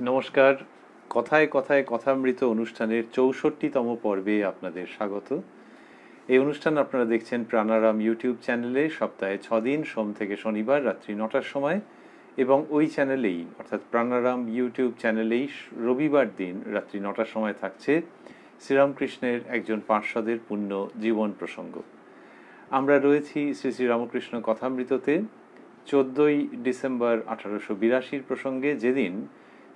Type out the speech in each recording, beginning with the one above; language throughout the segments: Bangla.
নমস্কার। কথায় কথায় কথামৃত অনুষ্ঠানের ৬৪তম পর্বে আপনাদের স্বাগত। এই অনুষ্ঠান আপনারা দেখছেন প্রাণারাম ইউটিউব চ্যানেলে সপ্তাহে ৬ দিন, সোম থেকে শনিবার রাত্রি ৯টার সময়, এবং ওই চ্যানেলেই অর্থাৎ প্রাণারাম ইউটিউব চ্যানেলেই রবিবার দিন রাত্রি ৯টার সময় থাকছে শ্রীরামকৃষ্ণের একজন পার্ষদের পুণ্য জীবন প্রসঙ্গ। আমরা রয়েছি শ্রী শ্রী রামকৃষ্ণ কথামৃততে ১৪ই ডিসেম্বর ১৮৮২ প্রসঙ্গে, যেদিন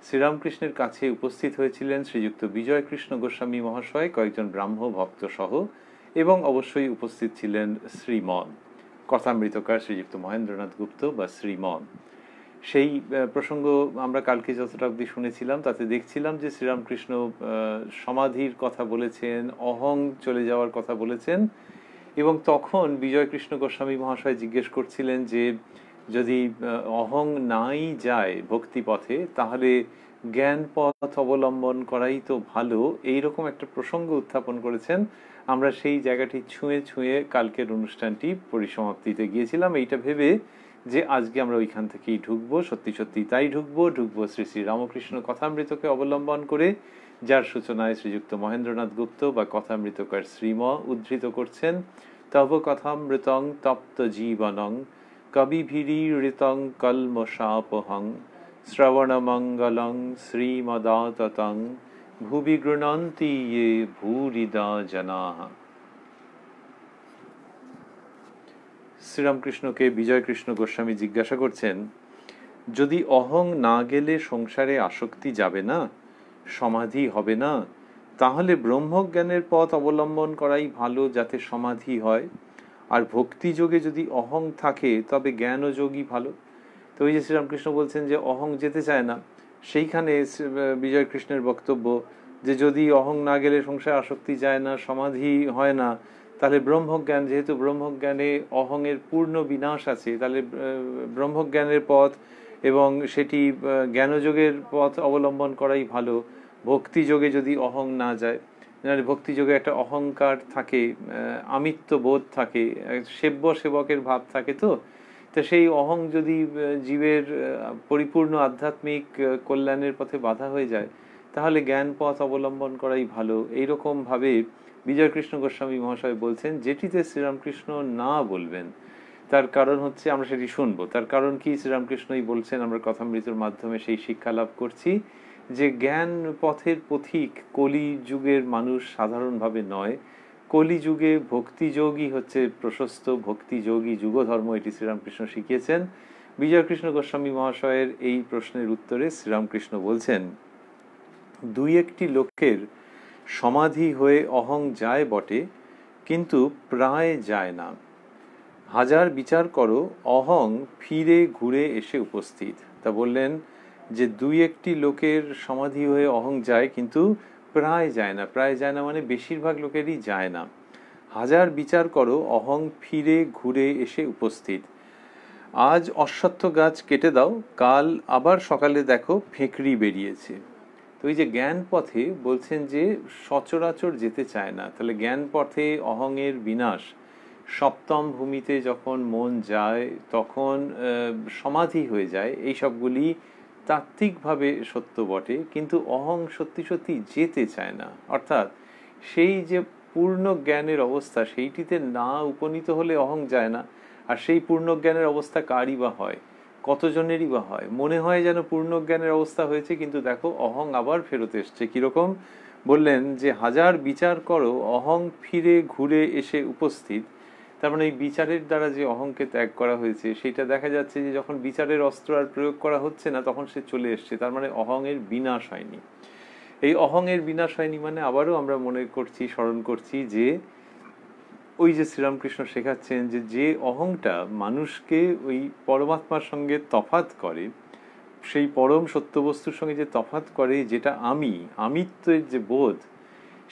শ্রীরামকৃষ্ণের কাছে উপস্থিত হয়েছিলেন শ্রীযুক্ত বিজয়কৃষ্ণ গোস্বামী মহাশয়, কয়েকজন ব্রাহ্ম ভক্ত সহ, এবং অবশ্যই উপস্থিত ছিলেন শ্রীমন কথামৃতকার শ্রীযুক্ত মহেন্দ্রনাথ গুপ্ত বা শ্রীমন। সেই প্রসঙ্গ আমরা কালকে যতটা অবধি শুনেছিলাম তাতে দেখছিলাম যে শ্রীরামকৃষ্ণ সমাধির কথা বলেছেন, অহং চলে যাওয়ার কথা বলেছেন, এবং তখন বিজয়কৃষ্ণ গোস্বামী মহাশয় জিজ্ঞেস করছিলেন যে যদি অহং নাই যায় ভক্তিপথে, তাহলে জ্ঞান পথ অবলম্বন করাই তো ভালো, এইরকম একটা প্রসঙ্গ উত্থাপন করেছেন। আমরা সেই জায়গাটি ছুঁয়ে ছুঁয়ে কালকের অনুষ্ঠানটি পরিসমাপ্তিতে গিয়েছিলাম, এইটা ভেবে যে আজকে আমরা ওইখান থেকেই ঢুকবো। সত্যি সত্যি তাই ঢুকবো শ্রী শ্রী রামকৃষ্ণ কথামৃতকে অবলম্বন করে, যার সূচনায় শ্রীযুক্ত মহেন্দ্রনাথ গুপ্ত বা কথামৃতকার শ্রীম উদ্ধৃত করছেন, তব কথামৃতং তপ্ত জীবনং কবিভিরীড়িতং কলমশাপহং শ্রবণমঙ্গলং শ্রীমদাততং ভুবি গৃণন্তি ये ভূরিদা জনাঃ। শ্রীরামকৃষ্ণকে বিজয়কৃষ্ণ গোস্বামী জিজ্ঞাসা করছেন, যদি অহং না গেলে সংসারে আসক্তি যাবে না, সমাধি হবে না, তাহলে ব্রহ্মজ্ঞানের পথ অবলম্বন করাই ভালো, যাতে সমাধি হয়। আর ভক্তিযোগে যদি অহং থাকে তবে জ্ঞানযোগই ভালো। তো ওই যে শ্রীরামকৃষ্ণ বলছেন যে অহং যেতে চায় না, সেইখানে বিজয়কৃষ্ণের বক্তব্য যে যদি অহং না গেলে সংসারে আসক্তি যায় না, সমাধি হয় না, তাহলে ব্রহ্মজ্ঞান, যেহেতু ব্রহ্মজ্ঞানে অহংয়ের পূর্ণ বিনাশ আছে, তাহলে ব্রহ্মজ্ঞানের পথ এবং সেটি জ্ঞানযোগের পথ অবলম্বন করাই ভালো। ভক্তিযোগে যদি অহং না যায়, ভক্তিযোগে একটা অহংকার থাকে, আমিত্ব বোধ থাকে, সেব্য সেবকের ভাব থাকে, তো সেই অহং যদি জীবের পরিপূর্ণ আধ্যাত্মিক কল্যাণের পথে বাধা হয়ে যায়, তাহলে জ্ঞান পথ অবলম্বন করাই ভালো। এইরকম ভাবে বিজয়কৃষ্ণ গোস্বামী মহাশয় বলছেন, যেটিতে শ্রীরামকৃষ্ণ না বলবেন তার কারণ হচ্ছে, আমরা সেটি শুনবো। তার কারণ কি শ্রীরামকৃষ্ণই বলছেন, আমরা কথামৃতের মাধ্যমে সেই শিক্ষা লাভ করছি যে জ্ঞান পথের পথিক কলি যুগের মানুষ সাধারণভাবে নয়। কলিযুগে ভক্তিযোগী হচ্ছে প্রশস্ত, ভক্তিযোগী যুগধর্ম, এটি শ্রীরামকৃষ্ণ শিখিয়েছেন। বিজয়কৃষ্ণ গোস্বামী মহাশয়ের এই প্রশ্নের উত্তরে শ্রীরামকৃষ্ণ বলছেন, দুই একটি লোকের সমাধি হয়ে অহং যায় বটে, কিন্তু প্রায় যায় না। হাজার বিচার করো, অহং ফিরে ঘুরে এসে উপস্থিত। তা বললেন যে দুই একটি লোকের সমাধি হয়ে অহং যায়, কিন্তু প্রায় যায় না। প্রায় যায় না মানে বেশিরভাগ লোকেরই যায় না। হাজার বিচার করো, অহং ফিরে ঘুরে এসে উপস্থিত। আজ অশ্বত্থ গাছ কেটে দাও, কাল আবার সকালে দেখো ফেঁকড়ি বেরিয়েছে। তো এই যে জ্ঞান পথে বলছেন যে সচরাচর যেতে চায় না, তাহলে জ্ঞান পথে অহংয়ের বিনাশ, সপ্তম ভূমিতে যখন মন যায় তখন সমাধি হয়ে যায়, এই সবগুলি তাত্ত্বিকভাবে সত্য বটে, কিন্তু অহং সত্যি সত্যি যেতে চায় না। অর্থাৎ সেই যে পূর্ণ জ্ঞানের অবস্থা, সেইটিতে না উপনীত হলে অহং যায় না। আর সেই পূর্ণ জ্ঞানের অবস্থা কারই বা হয়, কতজনেরই বা হয়। মনে হয় যেন পূর্ণ জ্ঞানের অবস্থা হয়েছে, কিন্তু দেখো অহং আবার ফেরত এসছে। কিরকম বললেন যে হাজার বিচার করো, অহং ফিরে ঘুরে এসে উপস্থিত। তার মানে এই বিচারের দ্বারা যে অহংকে ত্যাগ করা হয়েছে, সেটা দেখা যাচ্ছে যে যখন বিচারের অস্ত্র আর প্রয়োগ করা হচ্ছে না, তখন সে চলে এসছে। তার মানে অহংয়ের বিনাশ হয়নি। এই অহংয়ের বিনাশ হয়নি মানে আবারও আমরা মনে করছি, স্মরণ করছি যে ওই যে শ্রীরামকৃষ্ণ শেখাচ্ছেন যে যে অহংটা মানুষকে ওই পরমাত্মার সঙ্গে তফাৎ করে, সেই পরম সত্যবস্তুর সঙ্গে যে তফাৎ করে, যেটা আমিত্বের যে বোধ,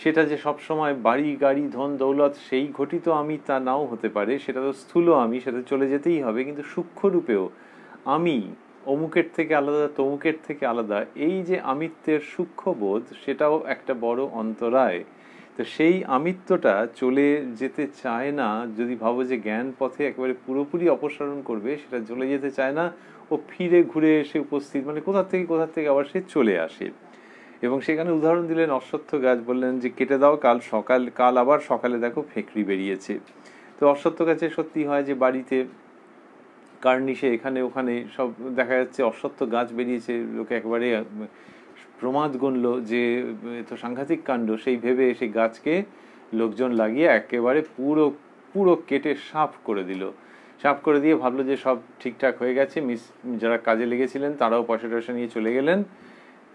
সেটা যে সবসময় বাড়ি গাড়ি ধন দৌলত সেই ঘটিত আমি তা নাও হতে পারে, সেটা তো স্থূল আমি, সেটা চলে যেতেই হবে। কিন্তু সূক্ষ্মরূপেও আমি অমুকের থেকে আলাদা, তমুকের থেকে আলাদা, এই যে আমিত্বের সূক্ষ্মবোধ, সেটাও একটা বড় অন্তরায়। তো সেই আমিত্বটা চলে যেতে চায় না। যদি ভাবো যে জ্ঞান পথে একেবারে পুরোপুরি অপসারণ করবে, সেটা চলে যেতে চায় না। ও ফিরে ঘুরে এসে উপস্থিত, মানে কোথা থেকে আবার সে চলে আসে। এবং সেখানে উদাহরণ দিলেন অশ্বত্থ গাছ, বললেন যে কেটে দাও, কাল আবার সকালে দেখো ফেকড়ি বেরিয়েছে। তো অশ্বত্থ গাছে সত্যি হয় যে বাড়িতে কার্নিশে এখানে ওখানে সব দেখা যাচ্ছে অশ্বত্থ গাছ বেরিয়েছে, লোকে একেবারে প্রমাদ গুনলো যে তো সাংঘাতিক কাণ্ড, সেই ভেবে সেই গাছকে লোকজন লাগিয়ে একেবারে পুরো পুরো কেটে সাফ করে দিল। সাফ করে দিয়ে ভাবলো যে সব ঠিকঠাক হয়ে গেছে, যারা কাজে লেগেছিলেন তারাও পয়সা টয়সা নিয়ে চলে গেলেন।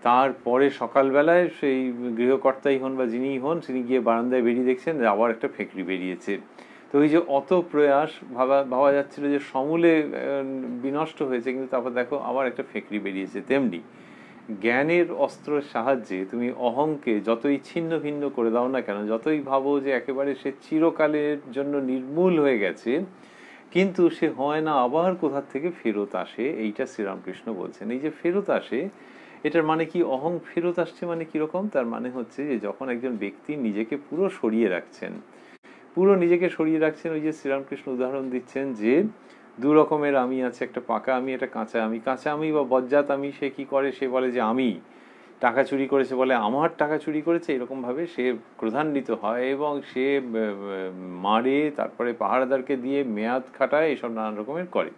তারপরে সকালবেলায় সেই গৃহকর্তাই হন বা যিনিই হন, তিনি গিয়ে বারান্দায় বেরিয়ে দেখছেন আবার একটা ফেকড়ি বেরিয়েছে। তো ওই যে অত প্রয়াস, ভাবা যাচ্ছিল যে সমূলে বিনষ্ট হয়েছে, কিন্তু তারপর দেখো আবার একটা ফেকড়ি বেরিয়েছে। তেমনি জ্ঞানের অস্ত্রের সাহায্যে তুমি অহংকে যতই ছিন্ন ভিন্ন করে দাও না কেন, যতই ভাবো যে একেবারে সে চিরকালের জন্য নির্মূল হয়ে গেছে, কিন্তু সে হয় না, আবার কোথা থেকে ফেরত আসে। এইটা শ্রীরামকৃষ্ণ বলছেন। এই যে ফেরত আসে, এটার মানে কি? অহং ফেরত আসছে মানে কিরকম? তার মানে হচ্ছে যে যখন একজন ব্যক্তি নিজেকে পুরো সরিয়ে রাখছেন, ওই যে শ্রীরামকৃষ্ণ উদাহরণ দিচ্ছেন যে দু রকমের আমি আছে, একটা পাকা আমি, একটা কাঁচা আমি। কাঁচা আমি বা বজ্জাত আমি, সে কি করে? সে বলে যে আমি টাকা চুরি করেছে, বলে আমার টাকা চুরি করেছে, এরকম ভাবে সে ক্রোধান্বিত হয় এবং সে মারে, তারপরে পাহারাদারকে দিয়ে মেয়াদ খাটায়, এসব নানান রকমের করে।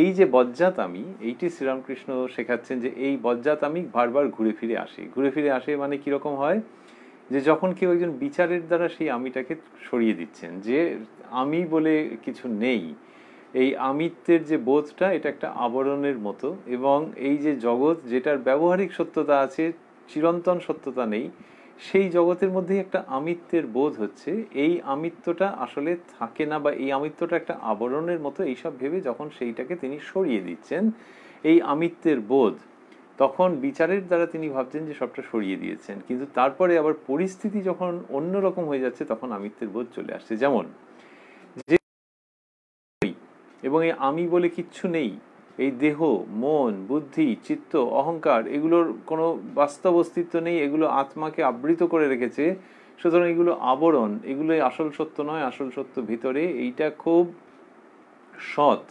এই যে বজ্জাত আমি, এইটি শ্রীরামকৃষ্ণ শেখাচ্ছেন যে এই বজ্জাত আমি বারবার ঘুরে ফিরে আসে। মানে কিরকম হয়? যে যখন কেউ একজন বিচারের দ্বারা সেই আমিটাকে সরিয়ে দিচ্ছেন, যে আমি বলে কিছু নেই, এই আমিত্বের যে বোধটা, এটা একটা আবরণের মতো। এবং এই যে জগৎ, যেটার ব্যবহারিক সত্যতা আছে, চিরন্তন সত্যতা নেই, সেই জগতের মধ্যেই একটা আমিত্বের বোধ হচ্ছে। এই আমিত্বটা আসলে থাকে না, বা এই আমিত্বটা একটা আবরণের মতো, এইসব ভেবে যখন সেইটাকে তিনি সরিয়ে দিচ্ছেন, এই আমিত্বের বোধ, তখন বিচারের দ্বারা তিনি ভাবছেন যে সবটা সরিয়ে দিয়েছেন। কিন্তু তারপরে আবার পরিস্থিতি যখন অন্যরকম হয়ে যাচ্ছে, তখন আমিত্বের বোধ চলে আসছে। যেমন যে এবং এই আমি বলে কিচ্ছু নেই, এই দেহ, মন, বুদ্ধি, চিত্ত, অহংকার, এগুলোর কোনো বাস্তব অস্তিত্ব নেই, এগুলো আত্মাকে আবৃত করে রেখেছে। সুতরাং এগুলো আবরণ, এগুলোই আসল সত্য নয়, আসল সত্য ভিতরে। এইটা খুব সৎ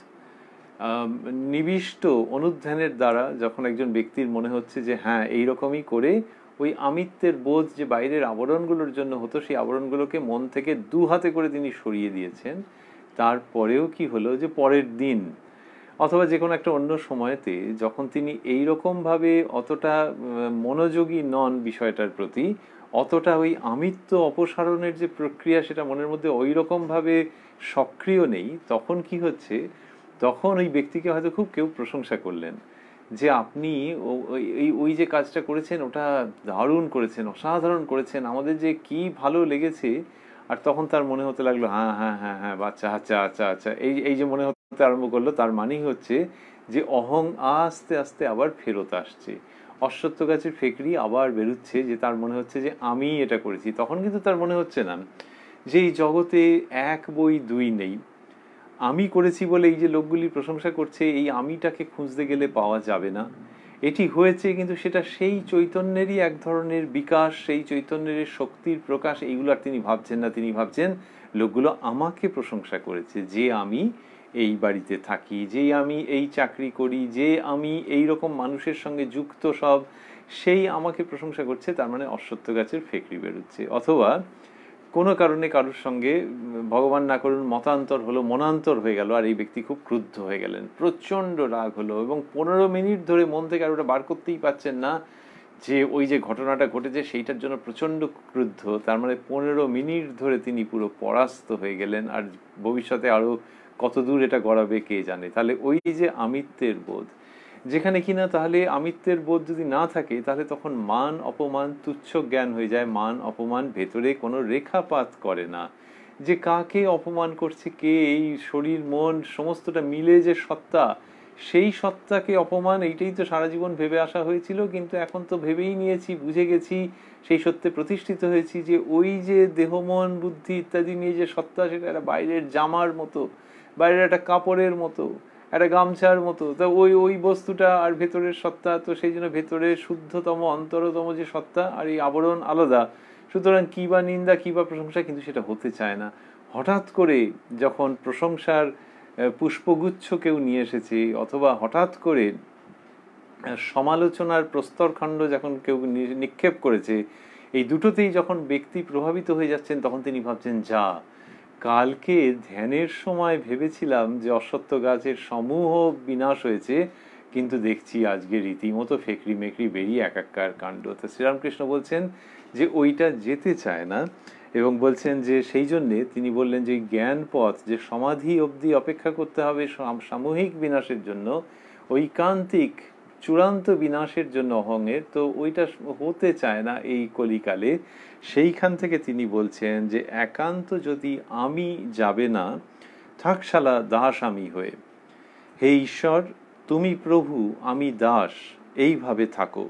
নিবিষ্ট অনুধ্যানের দ্বারা যখন একজন ব্যক্তির মনে হচ্ছে যে হ্যাঁ এইরকমই করে ওই আমিত্বের বোধ যে বাইরের আবরণগুলোর জন্য হতো, সেই আবরণগুলোকে মন থেকে দু হাতে করে তিনি সরিয়ে দিয়েছেন। তারপরেও কি হলো, যে পরের দিন অথবা যে কোনো একটা অন্য সময়তে যখন তিনি এইরকম ভাবে অতটা মনোযোগী নন বিষয়টার প্রতি, অতটা ওই আমিত্ব অপসারণের যে প্রক্রিয়া সেটা মনের মধ্যে ওই রকম ভাবে সক্রিয় নেই, তখন কি হচ্ছে, তখন ওই ব্যক্তিকে হয়তো খুব কেউ প্রশংসা করলেন যে আপনি ওই যে কাজটা করেছেন ওটা দারুণ করেছেন, অসাধারণ করেছেন, আমাদের যে কি ভালো লেগেছে। আর তখন তার মনে হতে লাগলো হ্যাঁ হ্যাঁ হ্যাঁ হ্যাঁ আচ্ছা আচ্ছা আচ্ছা আচ্ছা, এই যে মনে হতে আরম্ভ করলো, তার মানেই হচ্ছে যে অহং আস্তে আস্তে আবার ফেরত আসছে। অশ্বত্থ গাছের ফেকড়ি আবার বেরুচ্ছে, যে তার মনে হচ্ছে যে আমি এটা করেছি। তখন কিন্তু তার মনে হচ্ছে না যে এই জগতে এক বই দুই নেই, আমি করেছি বলে এই যে লোকগুলি প্রশংসা করছে, এই আমিটাকে খুঁজতে গেলে পাওয়া যাবে না। এটি হয়েছে, কিন্তু সেটা সেই চৈতন্যেরই এক ধরনের বিকাশ, সেই চৈতন্যের শক্তির প্রকাশ। এইগুলো আর তিনি ভাবছেন না, তিনি ভাবছেন লোকগুলো আমাকে প্রশংসা করেছে, যে আমি এই বাড়িতে থাকি, যে আমি এই চাকরি করি, যে আমি এই রকম মানুষের সঙ্গে যুক্ত, সব সেই আমাকে প্রশংসা করছে। তার মানে অশ্বত্থ গাছের ফেকড়ি বেরোচ্ছে। অথবা কোনো কারণে কারোর সঙ্গে ভগবান না করুন মতান্তর হলো, মনান্তর হয়ে গেল, আর এই ব্যক্তি খুব ক্রুদ্ধ হয়ে গেলেন, প্রচন্ড রাগ হলো, এবং 15 মিনিট ধরে মন থেকে আর ওটা বার করতেই পারছেন না যে ওই যে ঘটনাটা ঘটেছে সেইটার জন্য প্রচন্ড ক্রুদ্ধ। তার মানে 15 মিনিট ধরে তিনি পুরো পরাস্ত হয়ে গেলেন। আর ভবিষ্যতে আরো কত দূর এটা গড়াবে কে জানে। তাহলে ওই যে আমিত্বের বোধ, যেখানে কিনা তাহলে আমিত্বের বোধ যদি না থাকে, তাহলে তখন মান অপমান তুচ্ছ জ্ঞান হয়ে যায়। মান অপমান ভেতরে কোনো রেখাপাত করে না, যে কাকে অপমান করছে কে, এই শরীর মন সমস্তটা মিলে যে সত্তা, সেই সত্তাকে অপমান, এইটাই তো সারা জীবন ভেবে আসা হয়েছিল। কিন্তু এখন তো ভেবেই নিয়েছি, বুঝে গেছি, সেই সত্যে প্রতিষ্ঠিত হয়েছি যে ওই যে দেহ মন বুদ্ধি ইত্যাদি নিয়ে যে সত্তা, সেটা একটা বাইরের জামার মতো, বাইরের একটা কাপড়ের মতো, একটা গামছার মতো। তা ওই বস্তুটা আর ভেতরের সত্তা, তো সেই জন্য ভেতরের শুদ্ধতম অন্তরতম যে সত্তা, আর এই আবরণ আলাদা। সুতরাং কি বা নিন্দা কি বা প্রশংসা, কিন্তু সেটা হতে চায় না। হঠাৎ করে যখন প্রশংসার পুষ্পগুচ্ছ কেউ নিয়ে এসেছে, অথবা হঠাৎ করে সমালোচনার প্রস্তরখণ্ড যখন কেউ নিক্ষেপ করেছে, এই দুটোতেই যখন ব্যক্তি প্রভাবিত হয়ে যাচ্ছেন, তখন তিনি ভাবছেন, যা কালকে ধ্যানের সময় ভেবেছিলাম যে অশ্বত্থ গাছের সমূহ বিনাশ হয়েছে, কিন্তু দেখছি আজকে রীতিমতো ফেকরি মেকরি বেরিয়ে একাকার কাণ্ড। তো শ্রীরামকৃষ্ণ বলছেন যে ওইটা যেতে চায় না, এবং বলছেন যে সেই জন্যে তিনি বললেন যে জ্ঞান পথ, যে সমাধি অবধি অপেক্ষা করতে হবে সামূহিক বিনাশের জন্য, ঐকান্তিক চূড়ান্ত বিনাশের জন্য অহংয়ের, তো ওইটা হতে চায় না এই কলিকালে। সেইখান থেকে তিনি বলছেন যে একান্ত যদি আমি যাবে না, থাক শালা দাস আমি হয়ে। হে ঈশ্বর, তুমি প্রভু, আমি দাস, এইভাবে থাকো।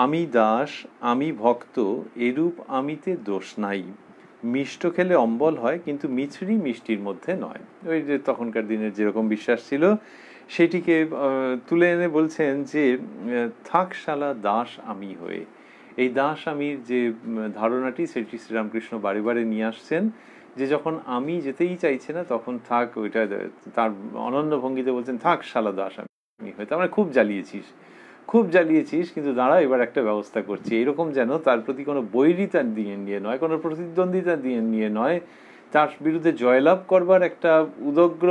আমি দাস, আমি ভক্ত, এরূপ আমিতে দোষ নাই। মিষ্ট খেলে অম্বল হয়, কিন্তু মিছরি মিষ্টির মধ্যে নয়। ওই যে তখনকার দিনের যেরকম বিশ্বাস ছিল, সেটিকে তুলে এনে বলছেন যে থাক শালা দাস আমি হয়ে। এই দাস আমির যে ধারণাটি, সেটি শ্রীরামকৃষ্ণ বারে বারে নিয়ে আসছেন, যে যখন আমি যেতেই চাইছে না, তখন থাক, ওইটা তার অনন্য ভঙ্গিতে বলছেন, থাক শালা দাস আমি হয়ে। তার মানে খুব জ্বালিয়েছিস, খুব জ্বালিয়েছিস, কিন্তু দাঁড়া এবার একটা ব্যবস্থা করছি। এরকম যেন তার প্রতি কোনো বৈরিতা দিয়ে নিয়ে নয়, কোনো প্রতিদ্বন্দ্বিতা দিয়ে নিয়ে নয়, তার বিরুদ্ধে জয়লাভ করবার একটা উদগ্র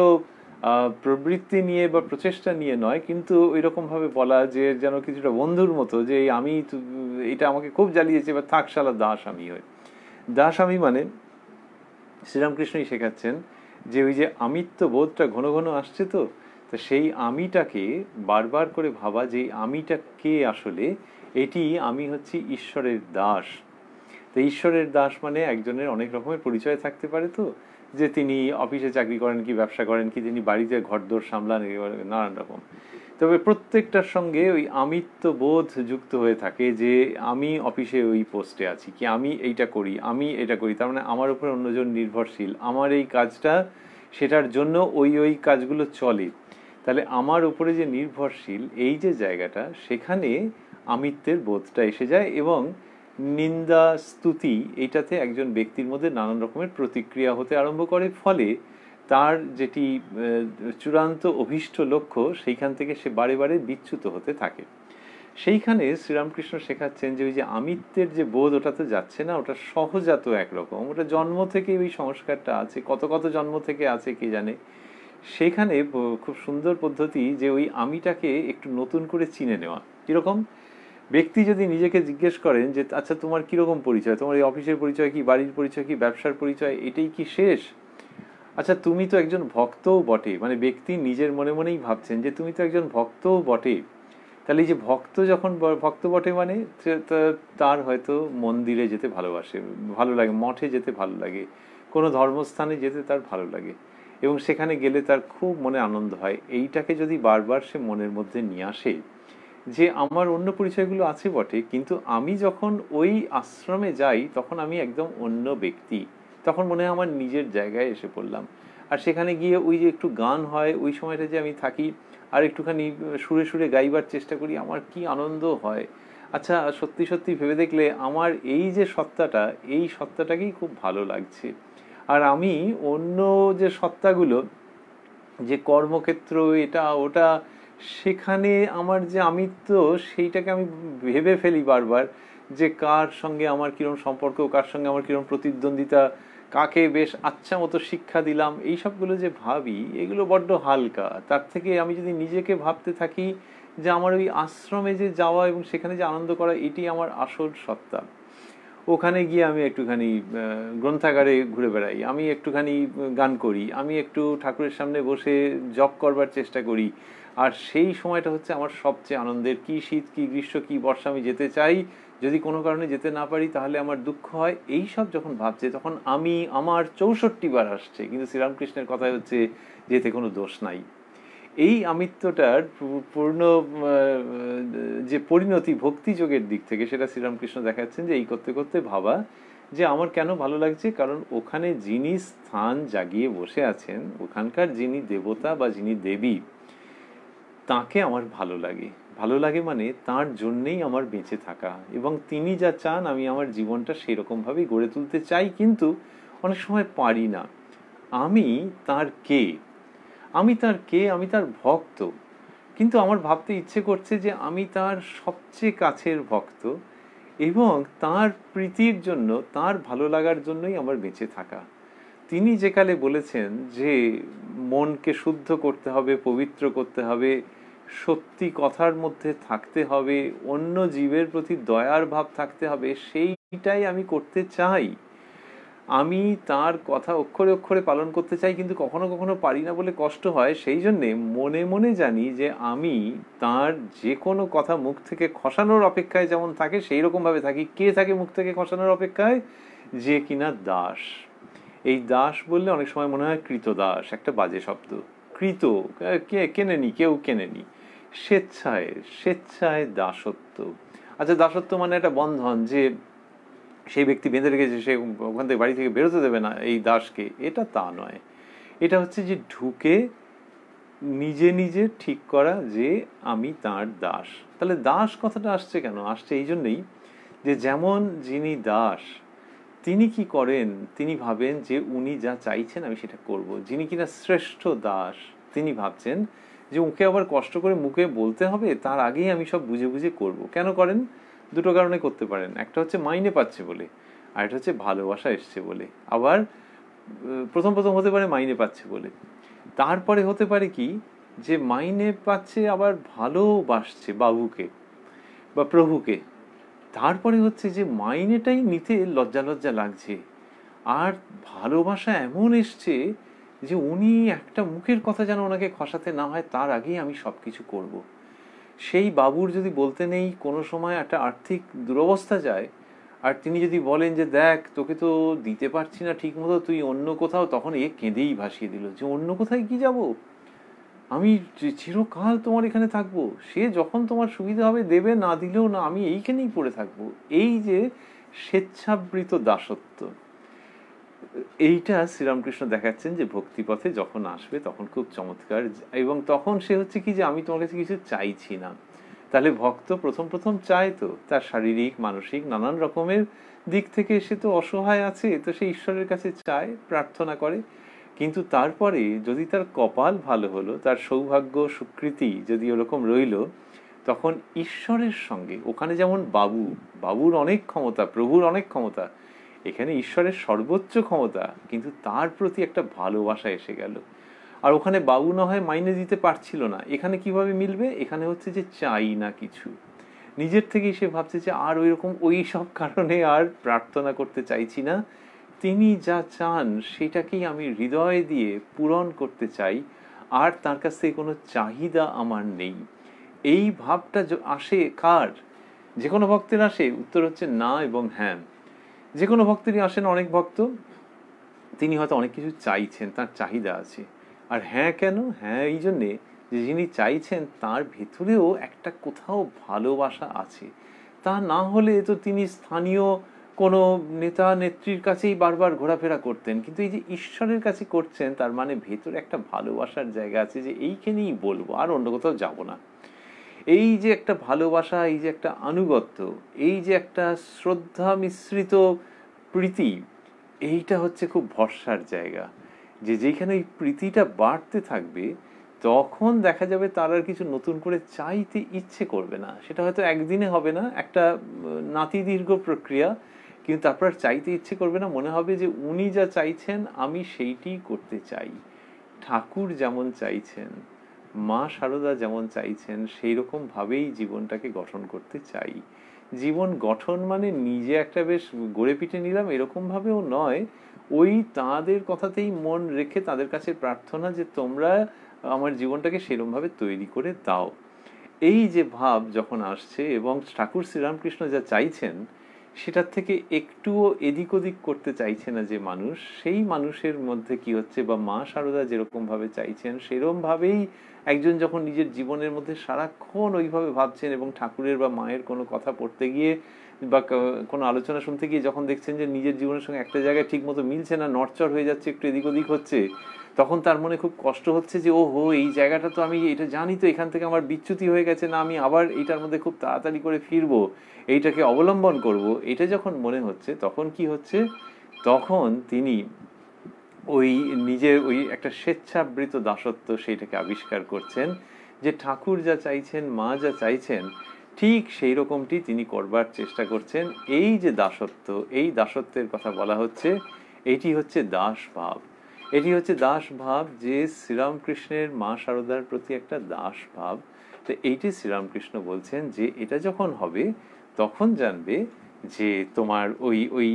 প্রবৃত্তি নিয়ে বা প্রচেষ্টা নিয়ে নয়, কিন্তু ওইরকম ভাবে বলা যে যেন কিছুটা বন্ধুর মতো, যে আমি এটা আমাকে খুব জ্বালিয়েছে, এবার থাক শালা দাস আমি হয়ে। দাস আমি মানে শ্রীরামকৃষ্ণই শেখাচ্ছেন যে ওই যে আমিত্ব বোধটা ঘন ঘন আসছে, তো সেই আমিটাকে বারবার করে ভাবা, যে আমিটা কে আসলে, এটি আমি হচ্ছি ঈশ্বরের দাস। তো ঈশ্বরের দাস মানে একজনের অনেক রকমের পরিচয় থাকতে পারে, তো যে তিনি অফিসে চাকরি করেন কি, ব্যবসা করেন কি, তিনি বাড়িতে ঘরদোর সামলান, নানান রকম। তবে প্রত্যেকটার সঙ্গে ওই আমিত্ব বোধ যুক্ত হয়ে থাকে, যে আমি অফিসে ওই পোস্টে আছি, কি আমি এইটা করি, আমি এটা করি, তার মানে আমার উপর অন্যজন নির্ভরশীল, আমার এই কাজটা সেটার জন্য ওই কাজগুলো চলে। তাহলে আমার উপরে যে নির্ভরশীল এই যে জায়গাটা, সেখানে আমিত্বের বোধটা এসে যায়, এবং নিন্দা স্তুতি এইটাতে একজন ব্যক্তির মধ্যে নানান রকমের প্রতিক্রিয়া হতে আরম্ভ করে, ফলে তার যেটি চূড়ান্ত অভীষ্ট লক্ষ্য, সেইখান থেকে সে বারে বারে বিচ্যুত হতে থাকে। সেইখানে শ্রীরামকৃষ্ণ শেখাচ্ছেন যে ওই যে আমিত্বের যে বোধ, ওটা তো যাচ্ছে না, ওটা সহজাত একরকম, ওটা জন্ম থেকে ওই সংস্কারটা আছে, কত কত জন্ম থেকে আছে কে জানে। সেখানে খুব সুন্দর পদ্ধতি যে ওই আমিটাকে একটু নতুন করে চিনে নেওয়া। কিরকম? ব্যক্তি যদি নিজেকে জিজ্ঞেস করেন যে আচ্ছা তোমার কিরকম পরিচয়, তোমার এই অফিসের পরিচয় কি, বাড়ির পরিচয় কি, ব্যবসার পরিচয়, এটাই কি শেষ? আচ্ছা তুমি তো একজন ভক্তও বটে, মানে ব্যক্তি নিজের মনে মনেই ভাবছেন যে তুমি তো একজন ভক্তও বটে। তাহলে এই যে ভক্ত যখন ভক্ত বটে, মানে তার হয়তো মন্দিরে যেতে ভালো লাগে, মঠে যেতে ভালো লাগে, কোনো ধর্মস্থানে যেতে তার ভালো লাগে, এবং সেখানে গেলে তার খুব মনে আনন্দ হয়। এইটাকে যদি বারবার সে মনের মধ্যে নিয়ে আসে, যে আমার অন্য পরিচয়গুলো আছে বটে, কিন্তু আমি যখন ওই আশ্রমে যাই, তখন আমি একদম অন্য ব্যক্তি, তখন মনে হয় আমার নিজের জায়গায় এসে পড়লাম। আর সেখানে গিয়ে ওই যে একটু গান হয়, ওই সময়টা যে আমি থাকি, আর একটুখানি সুরে সুরে গাইবার চেষ্টা করি, আমার কি আনন্দ হয়। আচ্ছা সত্যি সত্যি ভেবে দেখলে আমার এই যে সত্তাটা, এই সত্তাটাকেই খুব ভালো লাগছে। আর আমি অন্য যে সত্তাগুলো, যে কর্মক্ষেত্র, এটা ওটা, সেখানে আমার যে আমিত্ব, সেইটাকে আমি ভেবে ফেলি বারবার, যে কার সঙ্গে আমার কিরম সম্পর্ক, কার সঙ্গে আমার কিরম প্রতিদ্বন্দ্বিতা, কাকে বেশ আচ্ছা মতো শিক্ষা দিলাম, এই সবগুলো যে ভাবি, এগুলো বড্ড হালকা। তার থেকে আমি যদি নিজেকে ভাবতে থাকি যে আমার ওই আশ্রমে যে যাওয়া এবং সেখানে যে আনন্দ করা, এটি আমার আসল সত্তা। ওখানে গিয়ে আমি একটুখানি গ্রন্থাগারে ঘুরে বেড়াই, আমি একটুখানি গান করি, আমি একটু ঠাকুরের সামনে বসে জপ করবার চেষ্টা করি, আর সেই সময়টা হচ্ছে আমার সবচেয়ে আনন্দের। কি শীত, কি গ্রীষ্ম, কি বর্ষা, আমি যেতে চাই, যদি কোনো কারণে যেতে না পারি তাহলে আমার দুঃখ হয়। এই সব যখন ভাবছে, তখন আমি আমার 64 বার আসছে, কিন্তু শ্রীরামকৃষ্ণের কথাই হচ্ছে যেতে কোনো দোষ নাই। এই আমিত্বটার পূর্ণ যে পরিণতি ভক্তিযোগের দিক থেকে, সেটা শ্রীরামকৃষ্ণ দেখাচ্ছেন যে এই করতে করতে ভাবা যে আমার কেন ভালো লাগছে, কারণ ওখানে যিনি স্থান জাগিয়ে বসে আছেন, ওখানকার যিনি দেবতা বা যিনি দেবী, তাকে আমার ভালো লাগে। ভালো লাগে মানে তার জন্যেই আমার বেঁচে থাকা, এবং তিনি যা চান আমি আমার জীবনটা সেরকম ভাবেই গড়ে তুলতে চাই, কিন্তু অনেক সময় পারি না। আমি তার কে? আমি তার কে? আমি তার ভক্ত, কিন্তু আমার ভাবতে ইচ্ছে করছে যে আমি তার সবচেয়ে কাছের ভক্ত এবং তার প্রীতির জন্য, তার ভালো লাগার জন্যই আমার বেঁচে থাকা। তিনি যেকালে বলেছেন যে মনকে শুদ্ধ করতে হবে, পবিত্র করতে হবে, সত্যি কথার মধ্যে থাকতে হবে, অন্য জীবের প্রতি দয়ার ভাব থাকতে হবে, সেইটাই আমি করতে চাই। আমি তার কথা অক্ষরে অক্ষরে পালন করতে চাই, কিন্তু কখনো কখনো পারি না বলে কষ্ট হয়। সেই জন্যে মনে মনে জানি যে আমি তার যে কোনো কথা মুখ থেকে খসানোর অপেক্ষায় যেমন থাকে সেই রকম ভাবে থাকি। কে থাকে মুখ থেকে খসানোর অপেক্ষায়? যে কিনা দাস। এই দাস বললে অনেক সময় মনে হয় কৃতদাস, একটা বাজে শব্দ। কৃত কে কেনেনি, কেউ কেনেনি। স্বেচ্ছায়, স্বেচ্ছায় দাসত্ব। আচ্ছা, দাসত্ব মানে একটা বন্ধন, যে সেই ব্যক্তি বেঁধে রেখেছে, সে ওখান থেকে বাড়ি থেকে বেরোতে দেবে না এই দাসকে, এটা তা নয়। এটা হচ্ছে যে ঢুকে নিজে নিজে ঠিক করা যে আমি তার দাস। তাহলে দাস কথাটা আসছে কেন? আসছে এই জন্যই যে যেমন যিনি দাস তিনি কি করেন, তিনি ভাবেন যে উনি যা চাইছেন আমি সেটা করব। যিনি কিনা শ্রেষ্ঠ দাস তিনি ভাবছেন যে ওকে আবার কষ্ট করে মুখে বলতে হবে, তার আগেই আমি সব বুঝে বুঝে করব। কেন করেন? দুটো কারণে করতে পারেন। একটা হচ্ছে মাইনে পাচ্ছে বলে, আর একটা হচ্ছে ভালোবাসা এসছে বলে। আবার প্রথম প্রথম হতে পারে মাইনে পাচ্ছে বলে, তারপরে হতে পারে কি যে মাইনে পাচ্ছে আবার ভালোবাসছে বাবুকে বা প্রভুকে, তারপরে হচ্ছে যে মাইনেটাই নিতে লজ্জা লজ্জা লাগছে, আর ভালোবাসা এমন এসছে যে উনি একটা মুখের কথা যেন ওনাকে খসাতে না হয় তার আগেই আমি সবকিছু করব। সেই বাবুর যদি বলতে নেই কোনো সময় একটা আর্থিক দুরবস্থা যায়, আর তিনি যদি বলেন যে দেখ তোকে তো দিতে পারছি না ঠিক মতো, তুই অন্য কোথাও, তখন এ কেঁদেই ভাসিয়ে দিল যে অন্য কোথায় কি যাব, আমি চিরকাল তোমার এখানে থাকবো, সে যখন তোমার সুবিধা হবে দেবে, না দিলেও না, আমি এইখানেই পড়ে থাকবো। এই যে স্বেচ্ছাবৃত দাসত্ব, এইটা শ্রীরামকৃষ্ণ দেখাচ্ছেন যে ভক্তিপথে যখন আসবে তখন খুব চমৎকার। এবং তখন সে হচ্ছে কি যে আমি তোমার কাছে কিছু চাইছি না। তাহলে ভক্ত প্রথম প্রথম চায় তো তার শারীরিক মানসিক নানান রকমের দিক থেকে সে তো অসহায় আছে, তো সে ঈশ্বরের কাছে চায়, প্রার্থনা করে। কিন্তু তারপরে যদি তার কপাল ভালো হলো, তার সৌভাগ্য সুকৃতি যদি ওরকম রইল, তখন ঈশ্বরের সঙ্গে, ওখানে যেমন বাবুর অনেক ক্ষমতা, প্রভুর অনেক ক্ষমতা, এখানে ঈশ্বরের সর্বোচ্চ ক্ষমতা, কিন্তু তার প্রতি একটা ভালোবাসা এসে গেল। আর ওখানে বাবু না হয় মাইনে দিতে পারছিল না, এখানে কিভাবে মিলবে? এখানে হচ্ছে যে চাই না কিছু, নিজের থেকেই সে ভাবছে যে আর ওই রকম ওই সব কারণে আর প্রার্থনা করতে চাইছি না, তিনি যা চান সেটাকেই আমি হৃদয় দিয়ে পূরণ করতে চাই, আর তার কাছ থেকে কোনো চাহিদা আমার নেই। এই ভাবটা আসে কার? যে কোনো ভক্তের আসে? উত্তর হচ্ছে না এবং হ্যাঁ। যে কোনো ভক্তেরই আসেন। অনেক ভক্ত তিনি হয়তো অনেক কিছু চাইছেন, তার চাহিদা আছে। আর হ্যাঁ কেন? হ্যাঁ এই জন্যে যে যিনি চাইছেন তার ভেতরেও একটা কোথাও ভালোবাসা আছে। তা না হলে তো তিনি স্থানীয় কোনো নেতা নেত্রীর কাছেই বারবার ঘোরাফেরা করতেন, কিন্তু এই যে ঈশ্বরের কাছে করছেন, তার মানে ভেতরে একটা ভালোবাসার জায়গা আছে যে এইখানেই বলবো, আর অন্য কোথাও যাব না। এই যে একটা ভালোবাসা, এই যে একটা আনুগত্য, এই যে একটা শ্রদ্ধা মিশ্রিত প্রীতি, এইটা হচ্ছে খুব ভরসার জায়গা। যে যেখানে এই প্রীতিটা বাড়তে থাকবে তখন দেখা যাবে তার আর কিছু নতুন করে চাইতে ইচ্ছে করবে না। সেটা হয়তো একদিনে হবে না, একটা নাতি দীর্ঘ প্রক্রিয়া, কিন্তু তারপর চাইতে ইচ্ছে করবে না। মনে হবে যে উনি যা চাইছেন আমি সেইটি করতে চাই। ঠাকুর যেমন চাইছেন, মা শারদা যেমন চাইছেন, সেই রকম ভাবেই জীবনটাকে গঠন করতে চাই। জীবন গঠন মানে নিজে একটা বেশ গড়ে পিটে নিলাম এরকম ভাবেও নয়, ওই তাঁদের কথাতেই মন রেখে তাদের কাছে প্রার্থনা যে তোমরা আমার জীবনটাকে সেরকম ভাবে তৈরি করে দাও। এই যে ভাব যখন আসছে, এবং ঠাকুর শ্রীরামকৃষ্ণ যা চাইছেন সেটার থেকে একটুও এদিক ওদিক করতে চাইছে না যে মানুষ, সেই মানুষের মধ্যে কি হচ্ছে, বা মা শারদা যেরকম ভাবে চাইছেন সেরকম ভাবেই একজন যখন নিজের জীবনের মধ্যে সারাক্ষণ ওইভাবে ভাবছেন, এবং ঠাকুরের বা মায়ের কোনো কথা পড়তে গিয়ে বা কোনো আলোচনা শুনতে গিয়ে যখন দেখছেন যে নিজের জীবনের সঙ্গে একটা জায়গায় ঠিক মতো মিলছে না, নড়চড় হয়ে যাচ্ছে, একটু এদিক ওদিক হচ্ছে, তখন তার মনে খুব কষ্ট হচ্ছে যে ওহো, এই জায়গাটা তো আমি এটা জানি, তো এখান থেকে আমার বিচ্যুতি হয়ে গেছে, না আমি আবার এইটার মধ্যে খুব তাড়াতাড়ি করে ফিরবো, এইটাকে অবলম্বন করব, এটা যখন মনে হচ্ছে তখন কি হচ্ছে, তখন তিনি ওই নিজে ওই একটা স্বেচ্ছাবৃত দাসত্ব সেইটাকে আবিষ্কার করছেন, যে ঠাকুর যা চাইছেন, মা যা চাইছেন, ঠিক সেই রকমটি তিনি করবার চেষ্টা করছেন। এই যে দাসত্ব, এই দাসত্বের কথা বলা হচ্ছে, এটি হচ্ছে দাস ভাব। এটি হচ্ছে দাস ভাব, যে শ্রীরামকৃষ্ণের মা শারদার প্রতি একটা দাস ভাব। তো এইটি শ্রীরামকৃষ্ণ বলছেন যে এটা যখন হবে তখন জানবে যে তোমার ওই ওই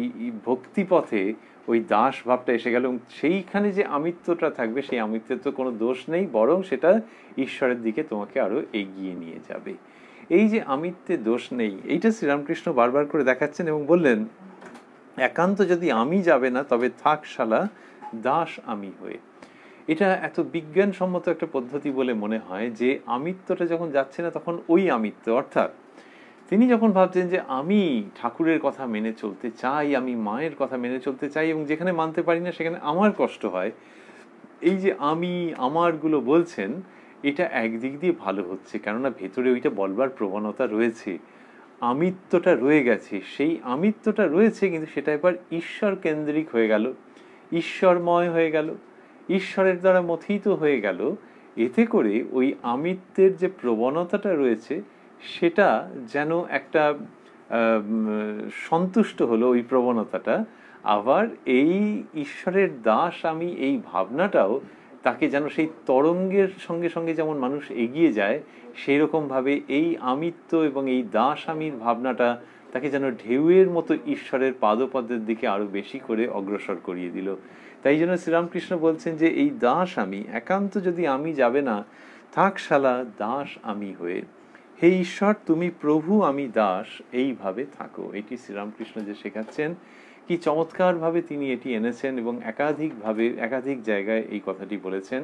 ভক্তিপথে ওই দাস ভাবটা এসে গেল। সেইখানে যে আমিত্বটা থাকবে, সেই আমিত্বের তো কোনো দোষ নেই, বরং সেটা ঈশ্বরের দিকে তোমাকে আরো এগিয়ে নিয়ে যাবে। এই যে আমিত্বে দোষ নেই, এইটা শ্রীরামকৃষ্ণ বারবার করে দেখাচ্ছেন এবং বললেন, একান্ত যদি আমি যাবে না, তবে থাক শালা দাস আমি হয়ে। এটা এত বিজ্ঞানসম্মত একটা পদ্ধতি বলে মনে হয়, যে আমিত্বটা যখন যাচ্ছে না, তখন ওই আমিত্ব, অর্থাৎ তিনি যখন ভাবছেন যে আমি ঠাকুরের কথা মেনে চলতে চাই, আমি মায়ের কথা মেনে চলতে চাই, এবং যেখানে মানতে পারি না সেখানে আমার কষ্ট হয়, এই যে আমি আমারগুলো বলছেন, এটা একদিক দিয়ে ভালো হচ্ছে, কেননা ভেতরে ওইটা বলবার প্রবণতা রয়েছে, আমিত্বটা রয়ে গেছে। সেই আমিত্বটা রয়েছে, কিন্তু সেটা এবার ঈশ্বর কেন্দ্রিক হয়ে গেল, ঈশ্বরময় হয়ে গেল, ঈশ্বরের দ্বারা মথিত হয়ে গেল। এতে করে ওই আমিত্বের যে প্রবণতাটা রয়েছে, সেটা যেন একটা সন্তুষ্ট হলো ওই প্রবণতাটা। আবার এই ঈশ্বরের দাস আমি, এই ভাবনাটাও তাকে যেন সেই তরঙ্গের সঙ্গে সঙ্গে যেমন মানুষ এগিয়ে যায়, সেই রকম ভাবে এই আমিত্ব এবং এই দাস আমির ভাবনাটা তাকে যেন ঢেউয়ের মতো ঈশ্বরের পাদপদ্মের দিকে আরো বেশি করে অগ্রসর করিয়ে দিল। তাই জন্য শ্রীরামকৃষ্ণ বলছেন যে এই দাস আমি, একান্ত যদি আমি যাবে না, থাক শালা দাস আমি হয়ে। হে ঈশ্বর তুমি প্রভু, আমি দাস, এইভাবে থাকো। এটি শ্রীরামকৃষ্ণ যে শেখাচ্ছেন, কি চমৎকার ভাবে তিনি এটি এনেছেন এবং একাধিকভাবে একাধিক জায়গায় এই কথাটি বলেছেন।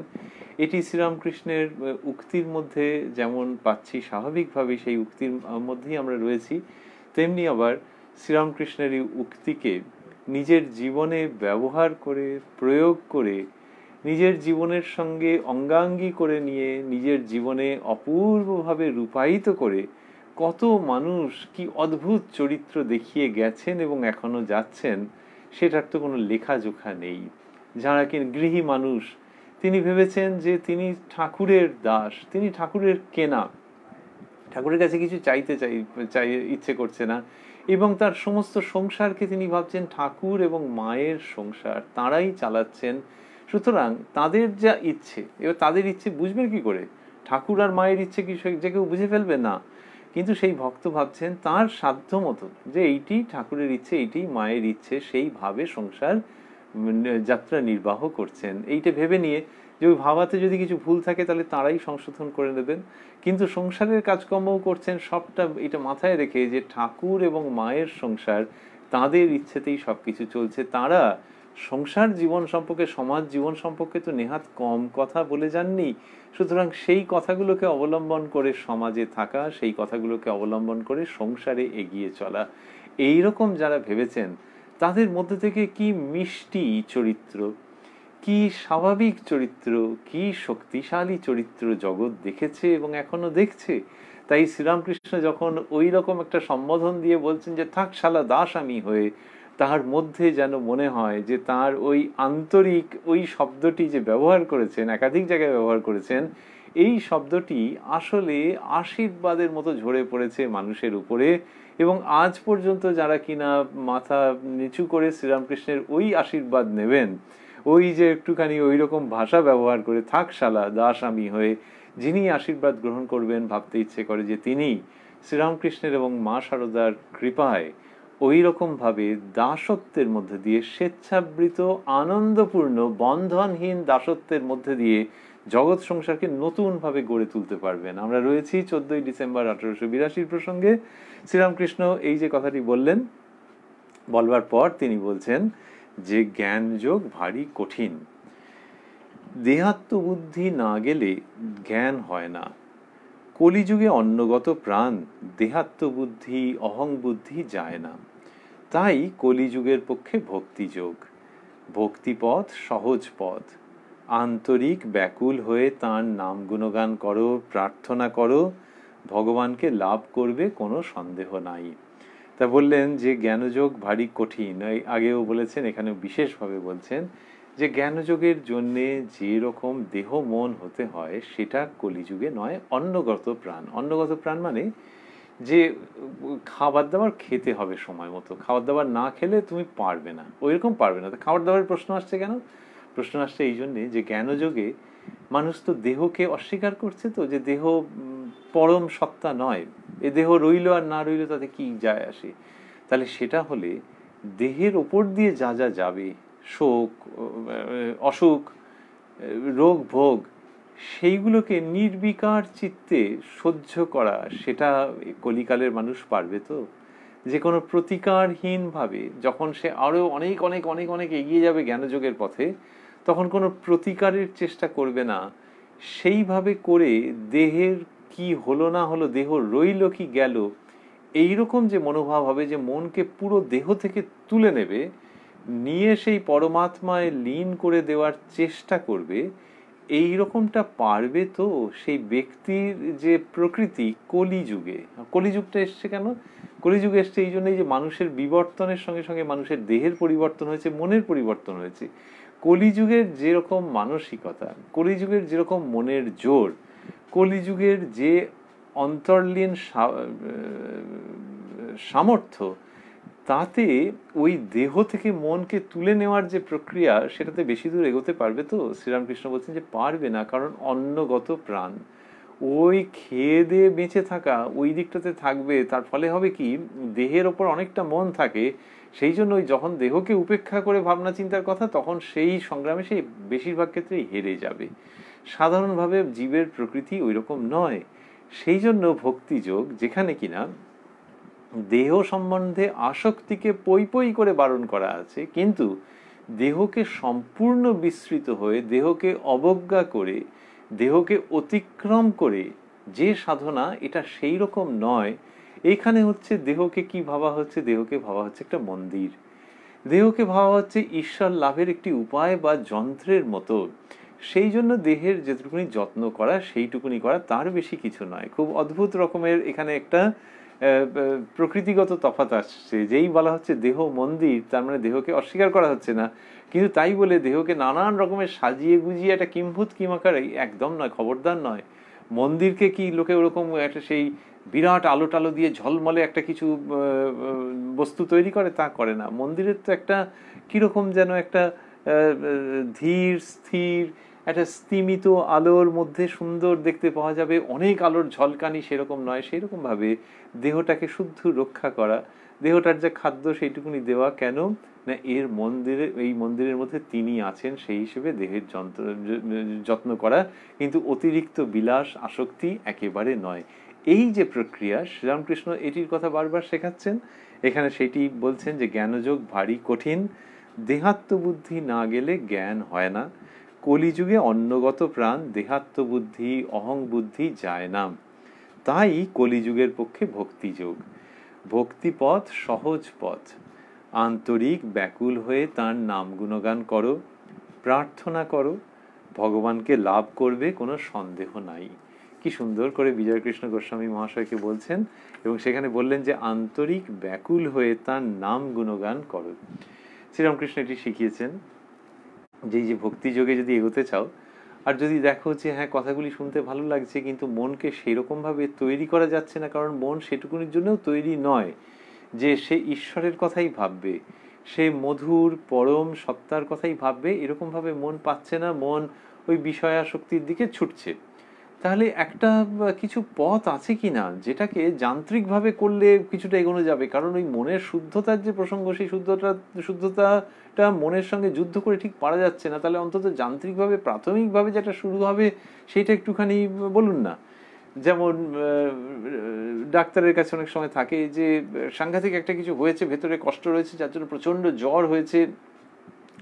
এটি শ্রীরামকৃষ্ণের উক্তির মধ্যে যেমন পাচ্ছি, স্বাভাবিকভাবে সেই উক্তির মধ্যেই আমরা রয়েছি, তেমনি আবার শ্রীরামকৃষ্ণের এই উক্তিকে নিজের জীবনে ব্যবহার করে, প্রয়োগ করে, নিজের জীবনের সঙ্গে অঙ্গাঙ্গী করে নিয়ে, নিজের জীবনে অপূর্বভাবে রূপায়িত করে কত মানুষ কি অদ্ভুত চরিত্র দেখিয়ে গেছেন এবং এখনো যাচ্ছেন, সেটার তো কোনো লেখাজোখা নেই। যারা কি গৃহী মানুষ, তিনি ভেবেছেন যে তিনি ঠাকুরের দাস, তিনি ঠাকুরের কেনা, ঠাকুরের কাছে কিছু চাই ইচ্ছে করছে না, এবং তার সমস্ত সংসারকে তিনি ভাবছেন ঠাকুর এবং মায়ের সংসার, তাঁরাই চালাচ্ছেন। সুতরাং তাদের যা ইচ্ছে, এবার তাদের ইচ্ছে বুঝবেন কি করে? ঠাকুর আর মায়ের ইচ্ছে কি যে কেউ বুঝে ফেলবে না, কিন্তু সেই ভক্ত ভাবছেন তার সাধ্য মতো যে এইটি ঠাকুরের ইচ্ছে, এইটি মায়ের ইচ্ছে, সেইভাবে সংসার যাত্রা নির্বাহ করছেন। এইটা ভেবে নিয়ে যে ওই ভাবাতে যদি কিছু ভুল থাকে তাহলে তারাই সংশোধন করে নেবেন, কিন্তু সংসারের কাজকর্মও করছেন সবটা এটা মাথায় রেখে যে ঠাকুর এবং মায়ের সংসার, তাদের ইচ্ছেতেই সবকিছু চলছে। তারা সংসার জীবন সম্পর্কে, সমাজ জীবন সম্পর্কে তো নেহাত কম কথা বলে যাননি। সুতরাং সেই কথাগুলোকে অবলম্বন করে সমাজে থাকা, সেই কথাগুলোকে অবলম্বন করে সংসারে এগিয়ে চলা, এইরকম যারা ভেবেছেন, তাদের মধ্যে থেকে কি মিষ্টি চরিত্র, কি স্বাভাবিক চরিত্র, কি শক্তিশালী চরিত্র জগৎ দেখেছে এবং এখনো দেখছে। তাই শ্রীরামকৃষ্ণ যখন ওই রকম একটা সম্বোধন দিয়ে বলছেন যে থাক শালা দাস আমি হয়ে, তার মধ্যে যেন মনে হয় যে তার ওই আন্তরিক ওই শব্দটি যে ব্যবহার করেছেন, একাধিক জায়গায় ব্যবহার করেছেন, এই শব্দটি আসলে আশীর্বাদের মতো ঝরে পড়েছে মানুষের উপরে। এবং আজ পর্যন্ত যারা কিনা মাথা নিচু করে শ্রীরামকৃষ্ণের ওই আশীর্বাদ নেবেন, ওই যে একটুখানি ওই রকম ভাষা ব্যবহার করে থাক শালা দাস আমি হয়ে, যিনি আশীর্বাদ গ্রহণ করবেন, ভাবতে ইচ্ছে করে যে তিনি শ্রীরামকৃষ্ণের এবং মা শারদার কৃপায় ওই রকম ভাবে দাসত্বের মধ্যে দিয়ে, স্বেচ্ছাবৃত আনন্দপূর্ণ বন্ধনহীন দাসত্বের মধ্যে দিয়ে জগৎ সংসারকে নতুন ভাবে গড়ে তুলতে পারবেন। আমরা রয়েছি 14ই ডিসেম্বর 1882 প্রসঙ্গে। শ্রীরামকৃষ্ণ এই যে কথাটি বললেন, বলবার পর তিনি বলছেন যে জ্ঞান যোগ ভারী কঠিন, দেহাত্মবুদ্ধি না গেলে জ্ঞান হয় না। কলিযুগে অন্নগত প্রাণ, দেহাত্মবুদ্ধি অহং বুদ্ধি যায় না। তাই কলিযুগের পক্ষে ভক্তিযোগ, ভক্তিপথ সহজ পথ। আন্তরিক ব্যাকুল হয়ে তাঁর নাম গুণগান করো, প্রার্থনা করো, ভগবানকে লাভ করবে, কোনো সন্দেহ নাই। তা বললেন যে জ্ঞানযোগ ভারী কঠিন, আগেও বলেছেন, এখানে বিশেষভাবে বলছেন যে জ্ঞানযোগের জন্যে যে রকম দেহ মন হতে হয় সেটা কলিযুগে নয়। অন্নগত প্রাণ, অন্নগত প্রাণ মানে যে খাবার দাবার খেতে হবে সময় মতো, খাবার দাবার না খেলে তুমি পারবে না, ওইরকম পারবে না। তো খাবার দাবারের প্রশ্ন আসছে কেন? প্রশ্ন আসছে এই জন্যে যে জ্ঞানযোগে মানুষ তো দেহকে অস্বীকার করছে, তো যে দেহ পরম সত্তা নয়, এ দেহ রইল আর না রইল তাতে কি যায় আসে। তাহলে সেটা হলে দেহের ওপর দিয়ে যা যা যাবে, শোক, অসুখ, রোগ ভোগ, সেইগুলোকে নির্বিকার চিত্তে সহ্য করা, সেটা কলিকালের মানুষ পারবে তো? যে কোনো প্রতিকারহীন ভাবে যখন সে আরো অনেক অনেক অনেক অনেক এগিয়ে যাবে জ্ঞানযোগের পথে, তখন কোনো প্রতিকারের চেষ্টা করবে না। সেইভাবে করে দেহের কি হলো না হলো, দেহ রইল কি গেল, এইরকম যে মনোভাব হবে, যে মনকে পুরো দেহ থেকে তুলে নেবে, নিয়ে সেই পরমাত্মায় লীন করে দেওয়ার চেষ্টা করবে, এই রকমটা পারবে তো সেই ব্যক্তির যে প্রকৃতি কলিযুগে। কলিযুগটা এসছে কেন? কলিযুগে এসছে এই জন্যই যে মানুষের বিবর্তনের সঙ্গে সঙ্গে মানুষের দেহের পরিবর্তন হয়েছে, মনের পরিবর্তন হয়েছে। কলিযুগের যেরকম মানসিকতা, কলিযুগের যেরকম মনের জোর, কলিযুগের যে অন্তর্লীন সামর্থ্য, তাতে ওই দেহ থেকে মনকে তুলে নেওয়ার যে প্রক্রিয়া, সেটাতে বেশি দূর এগোতে পারবে তো? শ্রীরামকৃষ্ণ বলছেন যে পারবে না, কারণ অন্নগত প্রাণ ওই খেয়ে দিয়ে বেঁচে থাকা ওই দিকটাতে থাকবে। তার ফলে হবে কি, দেহের ওপর অনেকটা মন থাকে, সেই জন্য ওই যখন দেহকে উপেক্ষা করে ভাবনা চিন্তার কথা, তখন সেই সংগ্রামে সেই বেশিরভাগ ক্ষেত্রেই হেরে যাবে। সাধারণভাবে জীবের প্রকৃতি ওই রকম নয়। সেই জন্য ভক্তিযোগ, যেখানে কিনা দেহ সম্বন্ধে আসক্তিকে পই পই করে বারণ করা আছে, কিন্তু দেহকে সম্পূর্ণ বিস্তৃত হয়ে, দেহকে অবজ্ঞা করে, দেহকে অতিক্রম করে যে সাধনা, এটা সেই রকম নয়। এইখানে হচ্ছে দেহকে কি ভাবা হচ্ছে? দেহকে ভাবা হচ্ছে একটা মন্দির, দেহকে ভাবা হচ্ছে ঈশ্বর লাভের একটি উপায় বা যন্ত্রের মতো। সেই জন্য দেহের যেটুকুনি যত্ন করা সেইটুকুনি করা, তার বেশি কিছু নয়। খুব অদ্ভুত রকমের এখানে একটা প্রকৃতিগত তফাৎ আসছে। যেই বলা হচ্ছে দেহ মন্দির, তার মানে দেহকে অস্বীকার করা হচ্ছে না, কিন্তু তাই বলে দেহকে নানান রকমের সাজিয়ে গুজিয়ে একটা কিম্ভূত কিমাকার, একদম নয়, খবরদার নয়। মন্দিরকে কি লোকে ওরকম একটা সেই বিরাট আলো টালো দিয়ে ঝলমলে একটা কিছু বস্তু তৈরি করে? তা করে না। মন্দিরের তো একটা কিরকম যেন একটা ধীর স্থির একটা স্তিমিত আলোর মধ্যে সুন্দর দেখতে পাওয়া যাবে, অনেক আলোর ঝলকানি, সেরকম নয়। সেরকম ভাবে দেহটাকে শুদ্ধ রক্ষা করা, দেহটার যে খাদ্য সেইটুকুনি দেওয়া। কেন না, এর মন্দিরে, এই মন্দিরের মধ্যে তিনি আছেন, সেই হিসেবে দেহের যত্ন করা, কিন্তু অতিরিক্ত বিলাস আসক্তি একেবারে নয়। এই যে প্রক্রিয়া, শ্রীরামকৃষ্ণ এটির কথা বারবার শেখাচ্ছেন। এখানে সেটি বলছেন যে জ্ঞানযোগ ভারী কঠিন, দেহাত্মবুদ্ধি না গেলে জ্ঞান হয় না। কলিযুগে অন্নগত প্রাণ, দেহাত্মবুদ্ধি অহং বুদ্ধি যায় না। তাই কলিযুগের পক্ষে ভক্তিযোগ। ভক্তিপথ সহজ পথ, আন্তরিক ব্যাকুল হয়ে তার নাম গুণগান করো, প্রার্থনা করো, ভগবানকে লাভ করবে, কোনো সন্দেহ নাই। কি সুন্দর করে বিজয়কৃষ্ণ গোস্বামী মহাশয়কে বলছেন, এবং সেখানে বললেন যে আন্তরিক ব্যাকুল হয়ে তার নাম গুণগান করো। শ্রীরামকৃষ্ণ এটি শিখিয়েছেন যে যে ভক্তিযোগে যদি এগোতে চাও, আর যদি দেখো যে হ্যাঁ কথাগুলি শুনতে ভালো লাগছে, কিন্তু মনকে সেরকম ভাবে তৈরি করা যাচ্ছে না, কারণ মন সেটুকুনির জন্যও তৈরি নয় যে সে ঈশ্বরের কথাই ভাববে, সে মধুর পরম সত্তার কথাই ভাববে, এরকম ভাবে মন পাচ্ছে না, মন ওই বিষয়াসক্তির দিকে ছুটছে। তাহলে একটা কিছু পথ আছে কিনা যেটাকে যান্ত্রিকভাবে করলে কিছুটা এগোনো যাবে? কারণ ওই মনের শুদ্ধতার যে প্রসঙ্গ, সেই শুদ্ধতাটা মনের সঙ্গে যুদ্ধ করে ঠিক পারা যাচ্ছে না। তাহলে অন্তত যান্ত্রিকভাবে প্রাথমিকভাবে যেটা শুরু হবে সেইটা একটুখানি বলুন না। যেমন ডাক্তারের কাছে অনেক সময় থাকে যে সাংঘাতিক একটা কিছু হয়েছে, ভেতরে কষ্ট রয়েছে, যার জন্য প্রচন্ড জ্বর হয়েছে,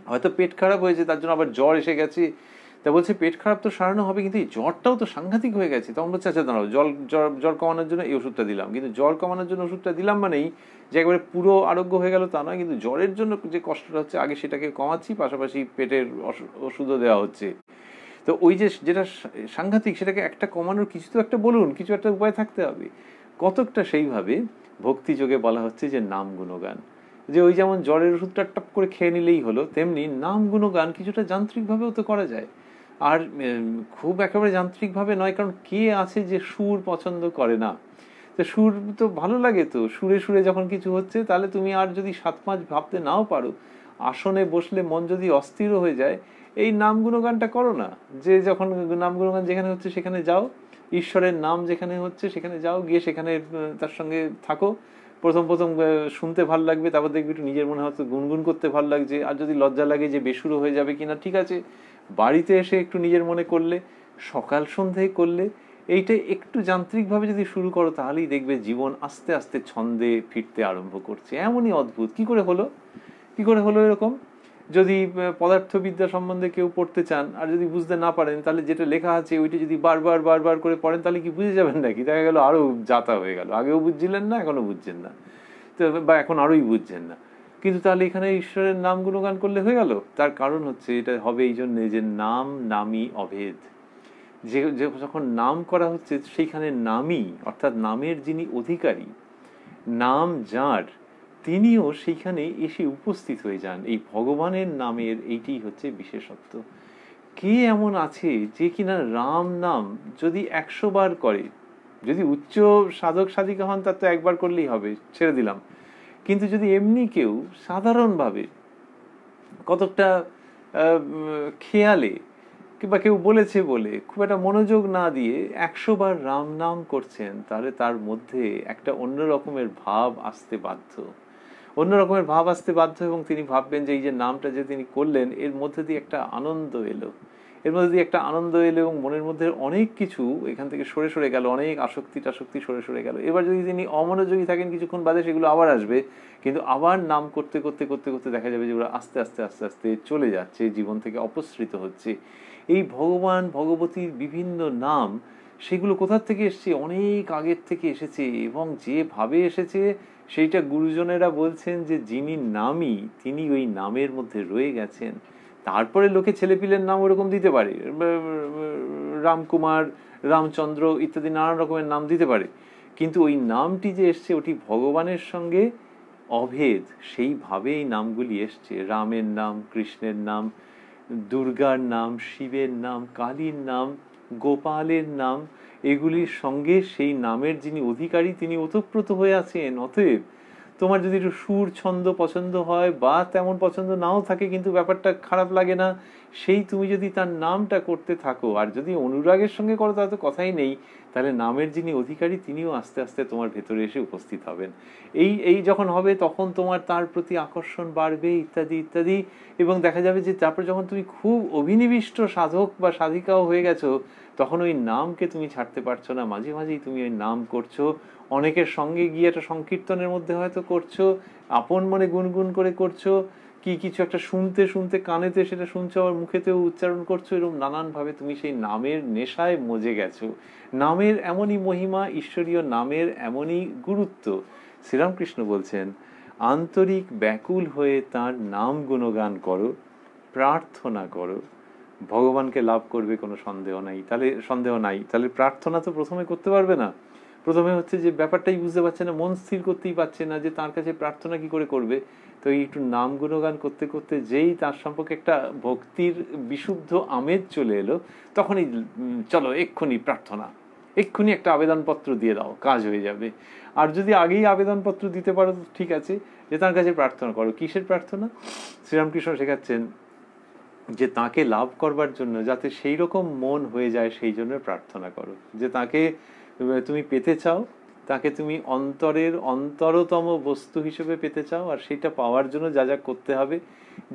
হয়তো পেট খারাপ হয়েছে, তার জন্য আবার জ্বর এসে গেছে। তা বলছে পেট খারাপ তো সারানো হবে, কিন্তু এই জ্বরটাও তো সাংঘাতিক হয়ে গেছে। তখন বলছে আচ্ছা দাঁড়াও, জ্বর কমানোর জন্য এই ওষুধটা দিলাম। কিন্তু জ্বর কমানোর জন্য ওষুধটা দিলাম মানেই যে একবারে পুরো আরোগ্য হয়ে গেল তা নয়, কিন্তু জ্বরের জন্য যে কষ্টটা হচ্ছে আগে সেটাকে কমাচ্ছি, পাশাপাশি পেটের ওষুধও দেওয়া হচ্ছে। তো ওই যে যেটা সাংঘাতিক, সেটাকে একটা কমানোর কিছু তো একটা বলুন, কিছু একটা উপায় থাকতে হবে। কতকটা সেইভাবে ভক্তিযোগে বলা হচ্ছে যে নাম গুণগান। যে ওই যেমন জ্বরের ওষুধটা টপ করে খেয়ে নিলেই হলো, তেমনি নাম গুণগান কিছুটা যান্ত্রিকভাবেও তো করা যায়। আর খুব একেবারে যান্ত্রিকভাবে নয়, কারণ কে আছে যে সুর পছন্দ করে না? তো সুর তো ভালো লাগে, তো সুরে সুরে যখন কিছু হচ্ছে, তাহলে তুমি আর যদি 7-5 ভাবতে নাও পারো, আসনে বসলে মন যদি অস্থিরও হয়ে যায়, এই নাম গুণগানটা করো না। যে যখন নাম গুণগান যেখানে হচ্ছে সেখানে যাও, ঈশ্বরের নাম যেখানে হচ্ছে সেখানে যাও, গিয়ে সেখানে তার সঙ্গে থাকো। প্রথম প্রথম শুনতে ভালো লাগবে, তারপর দেখবি একটু নিজের মনে হয়তো গুনগুন করতে ভালো লাগছে। আর যদি লজ্জা লাগে যে বেসুরো হয়ে যাবে কিনা, ঠিক আছে, বাড়িতে এসে একটু নিজের মনে করলে, সকাল সন্ধ্যায় করলে, এইটা একটু যান্ত্রিকভাবে যদি শুরু করো, তাহলেই দেখবে জীবন আস্তে আস্তে ছন্দে ফিরতে আরম্ভ করছে। এমনই অদ্ভুত। কি করে হলো, কি করে হলো এরকম? যদি পদার্থবিদ্যা সম্বন্ধে কেউ পড়তে চান, আর যদি বুঝতে না পারেন, তাহলে যেটা লেখা আছে ওইটা যদি বারবার বারবার করে পড়েন, তাহলে কি বুঝে যাবেন নাকি? দেখা গেল আরো যাতা হয়ে গেল, আগেও বুঝছিলেন না, এখনো বুঝছেন না, তো বা এখন আরোই বুঝছেন না। কিন্তু তাহলে এখানে ঈশ্বরের নাম গুণগান করলে হয়ে গেল? তার কারণ হচ্ছে, এটা হবে এই জন্যে যে নাম নামই অভেদ। যে যখন নাম করা হচ্ছে, সেইখানে নামই, অর্থাৎ নামের যিনি অধিকারী, নাম যার, তিনিও সেইখানে এসে উপস্থিত হয়ে যান। এই ভগবানের নামের এইটি হচ্ছে বিশেষত্ব। কে এমন আছে যে কিনা রাম নাম যদি 100 বার করে, যদি উচ্চ সাধক সাধিকা হন, তার তো একবার করলেই হবে, ছেড়ে দিলাম। কিন্তু যদি এমনি কেউ সাধারণভাবে কতকটা খেয়ালে, কিংবা কেউ বলেছে বলে খুব একটা মনোযোগ না দিয়ে 100 বার রাম নাম করছেন, তাহলে তার মধ্যে একটা অন্য রকমের ভাব আসতে বাধ্য, অন্য রকমের ভাব আসতে বাধ্য। এবং তিনি ভাববেন যে এই যে নামটা যে তিনি করলেন, এর মধ্যে দিয়ে একটা আনন্দ এলো, এর মধ্যে দিয়ে একটা আনন্দ এলো, এবং মনের মধ্যে অনেক কিছু এখান থেকে সরে সরে গেল, অনেক আসক্তি টাসক্তি সরে সরে গেল। এবার যদি তিনি অমনোযোগী থাকেন, কিছুক্ষণ বাদে সেগুলো আবার আসবে, কিন্তু আবার নাম করতে করতে করতে করতে দেখা যাবে যে ওরা আস্তে আস্তে আস্তে আস্তে চলে যাচ্ছে, জীবন থেকে অপসৃত হচ্ছে। এই ভগবান ভগবতীর বিভিন্ন নাম, সেগুলো কোথার থেকে এসছে? অনেক আগের থেকে এসেছে, এবং যেভাবে এসেছে সেইটা গুরুজনেরা বলছেন যে যিনি নামী, তিনি ওই নামের মধ্যে রয়ে গেছেন। তারপরে লোকে ছেলেপিলের নাম ওরকম দিতে পারে, রামকুমার, রামচন্দ্র ইত্যাদি নানান রকমের নাম দিতে পারে, কিন্তু ওই নামটি যে এসছে, ওটি ভগবানের সঙ্গে অভেদ। সেইভাবে এই নামগুলি এসছে। রামের নাম, কৃষ্ণের নাম, দুর্গার নাম, শিবের নাম, কালীর নাম, গোপালের নাম, এগুলির সঙ্গে সেই নামের যিনি অধিকারী, তিনি ওতপ্রোত হয়ে আছেন। অতএব তোমার যদি একটু সুর ছন্দ পছন্দ হয়, বা তেমন পছন্দ নাও থাকে, কিন্তু ব্যাপারটা খারাপ লাগে না, সেই তুমি যদি তার নামটা করতে থাকো, আর যদি অনুরাগের সঙ্গে করো, তাহলে তো কথাই নেই। তাহলে নামের যিনি অধিকারী, তিনিও আস্তে আস্তে তোমার ভেতরে এসে উপস্থিত হবেন। এই যখন হবে, তখন তোমার তার প্রতি আকর্ষণ বাড়বে, ইত্যাদি ইত্যাদি। এবং দেখা যাবে যে তারপর যখন তুমি খুব অভিনিবিষ্ট সাধক বা সাধিকাও হয়ে গেছো, তখন ওই নামকে তুমি ছাড়তে পারছো না। মাঝে মাঝেই তুমি ওই নাম করছো, অনেকের সঙ্গে গিয়ে একটা সংকীর্তনের মধ্যে হয়তো করছো, আপন মনে গুনগুন করে করছো, কি কিছু একটা শুনতে শুনতে কানেতে সেটা শুনছো, আবার মুখেতেও উচ্চারণ করছো। এরকম নানান ভাবে তুমি সেই নামের নেশায় মজে গেছো। নামের এমনই মহিমা, ঈশ্বরীয় নামের এমনই গুরুত্ব। শ্রীরামকৃষ্ণ বলছেন, আন্তরিক ব্যাকুল হয়ে তার নাম গুণগান করো, প্রার্থনা করো, ভগবানকে লাভ করবে, কোনো সন্দেহ নাই। তাহলে প্রার্থনা তো প্রথমে করতে পারবে না। প্রথমে হচ্ছে যে ব্যাপারটাই বুঝতে পারছে না, মন স্থির করতেই পারছে না যে তার কাছে প্রার্থনা কি করে করবে। তো এই একটু নাম গুণগান করতে করতে যেই তার সম্পর্কে একটা ভক্তির বিশুদ্ধ আমেজ চলে এলো, তখনই চলো এক্ষুনি প্রার্থনা, এক্ষুনি একটা আবেদনপত্র দিয়ে দাও, কাজ হয়ে যাবে। আর যদি আগেই আবেদনপত্র দিতে পারো, ঠিক আছে, যে তার কাছে প্রার্থনা করো। কিসের প্রার্থনা? শ্রীরামকৃষ্ণ শেখাচ্ছেন যে তাকে লাভ করবার জন্য যাতে সেই রকম মন হয়ে যায়, সেই জন্য প্রার্থনা করো। যে তাকে তুমি পেতে চাও, তাকে তুমি অন্তরের অন্তরতম বস্তু হিসেবে পেতে চাও, আর সেটা পাওয়ার জন্য যা যা করতে হবে,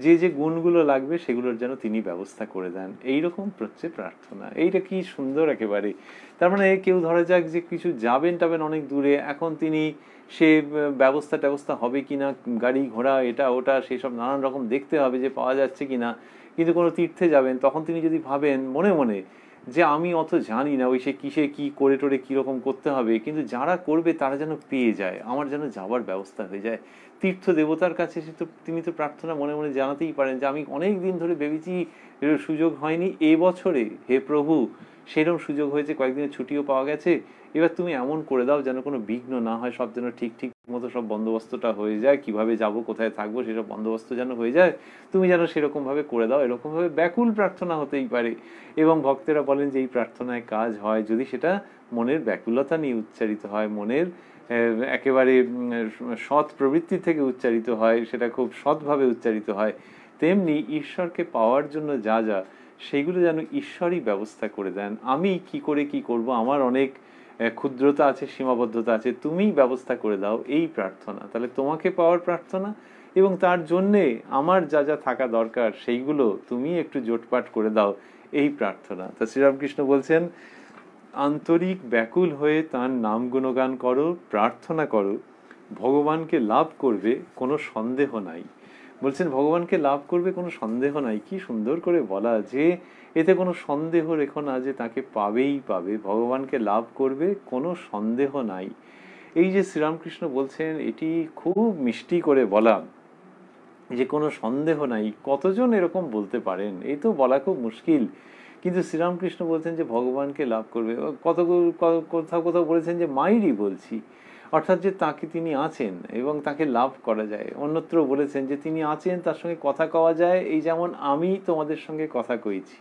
যে যে গুণগুলো লাগবে, সেগুলোর যেন তিনি ব্যবস্থা করে দেন। এইরকম হচ্ছে প্রার্থনা। এইটা কি সুন্দর একেবারে। তার মানে কেউ ধরা যাক যে কিছু যাবেন অনেক দূরে, এখন তিনি সে ব্যবস্থা হবে কিনা, গাড়ি ঘোড়া এটা ওটা সেসব নানান রকম দেখতে হবে যে পাওয়া যাচ্ছে কিনা। কিন্তু কোনো তীর্থে যাবেন, তখন তিনি যদি ভাবেন মনে মনে যে আমি অত জানি না ওই সে কিসে কি করে টোরে কিরকম করতে হবে, কিন্তু যারা করবে তারা যেন পেয়ে যায়, আমার যেন যাওয়ার ব্যবস্থা হয়ে যায়। তীর্থ দেবতার কাছে তিনি তো প্রার্থনা মনে মনে জানাতেই পারেন যে আমি অনেক দিন ধরে ভেবেছি, সুযোগ হয়নি, এবছরে হে প্রভু সেরকম সুযোগ হয়েছে, কয়েকদিনের ছুটিও পাওয়া গেছে, এবার তুমি এমন করে দাও যেন কোনো বিঘ্ন না হয়, সব যেন ঠিক ঠিক মতো সব বন্দোবস্তটা হয়ে যায়, কিভাবে যাব, কোথায় থাকবো, সেসব বন্দোবস্ত যেন হয়ে যায়, তুমি যেন সেরকম ভাবে করে দাও। এরকম ভাবে ব্যাকুল প্রার্থনা হতেই পারে। এবং ভক্তেরা বলেন যে এই প্রার্থনায় কাজ হয় যদি সেটা মনের ব্যাকুলতা নিয়ে উচ্চারিত হয়, মনের একেবারে সৎ প্রবৃত্তি থেকে উচ্চারিত হয়, সেটা খুব সৎভাবে উচ্চারিত হয়। তেমনি ঈশ্বরকে পাওয়ার জন্য যা যা, সেইগুলো যেন ঈশ্বরই ব্যবস্থা করে দেন। আমি কি করে কি করব, আমার অনেক ক্ষুদ্রতা আছে, সীমাবদ্ধতা আছে, তুমিই ব্যবস্থা করে দাও, এই প্রার্থনা। তাহলে তোমাকে পাওয়ার প্রার্থনা, এবং তার জন্যে আমার যা যা থাকা দরকার সেইগুলো তুমি একটু জোটপাট করে দাও, এই প্রার্থনা। তা শ্রীরামকৃষ্ণ বলছেন, আন্তরিক ব্যাকুল হয়ে তার নাম গুণগান করো, প্রার্থনা করো, ভগবানকে লাভ করবে কোনো সন্দেহ নাই। বলছেন ভগবানকে লাভ করবে কোনো সন্দেহ নাই। কি সুন্দর করে বলা, যে এতে কোনো সন্দেহ রেখো না যে তাকে পাবেই পাবে, ভগবানকে লাভ করবে কোনো সন্দেহ নাই। এই যে শ্রীরামকৃষ্ণ বলছেন, এটি খুব মিষ্টি করে বলা, যে কোনো সন্দেহ নাই। কতজন এরকম বলতে পারেন, এই তো বলা খুব মুশকিল। কিন্তু শ্রীরামকৃষ্ণ বলছেন যে ভগবানকে লাভ করবে। কোথাও কোথাও বলেছেন যে মায়েরই বলছি, অর্থাৎ যে তাকে, তিনি আছেন এবং তাকে লাভ করা যায়। অন্যত্র বলেছেন যে তিনি আছেন, তার সঙ্গে কথা কওয়া যায়, এই যেমন আমি তোমাদের সঙ্গে কথা কইছি।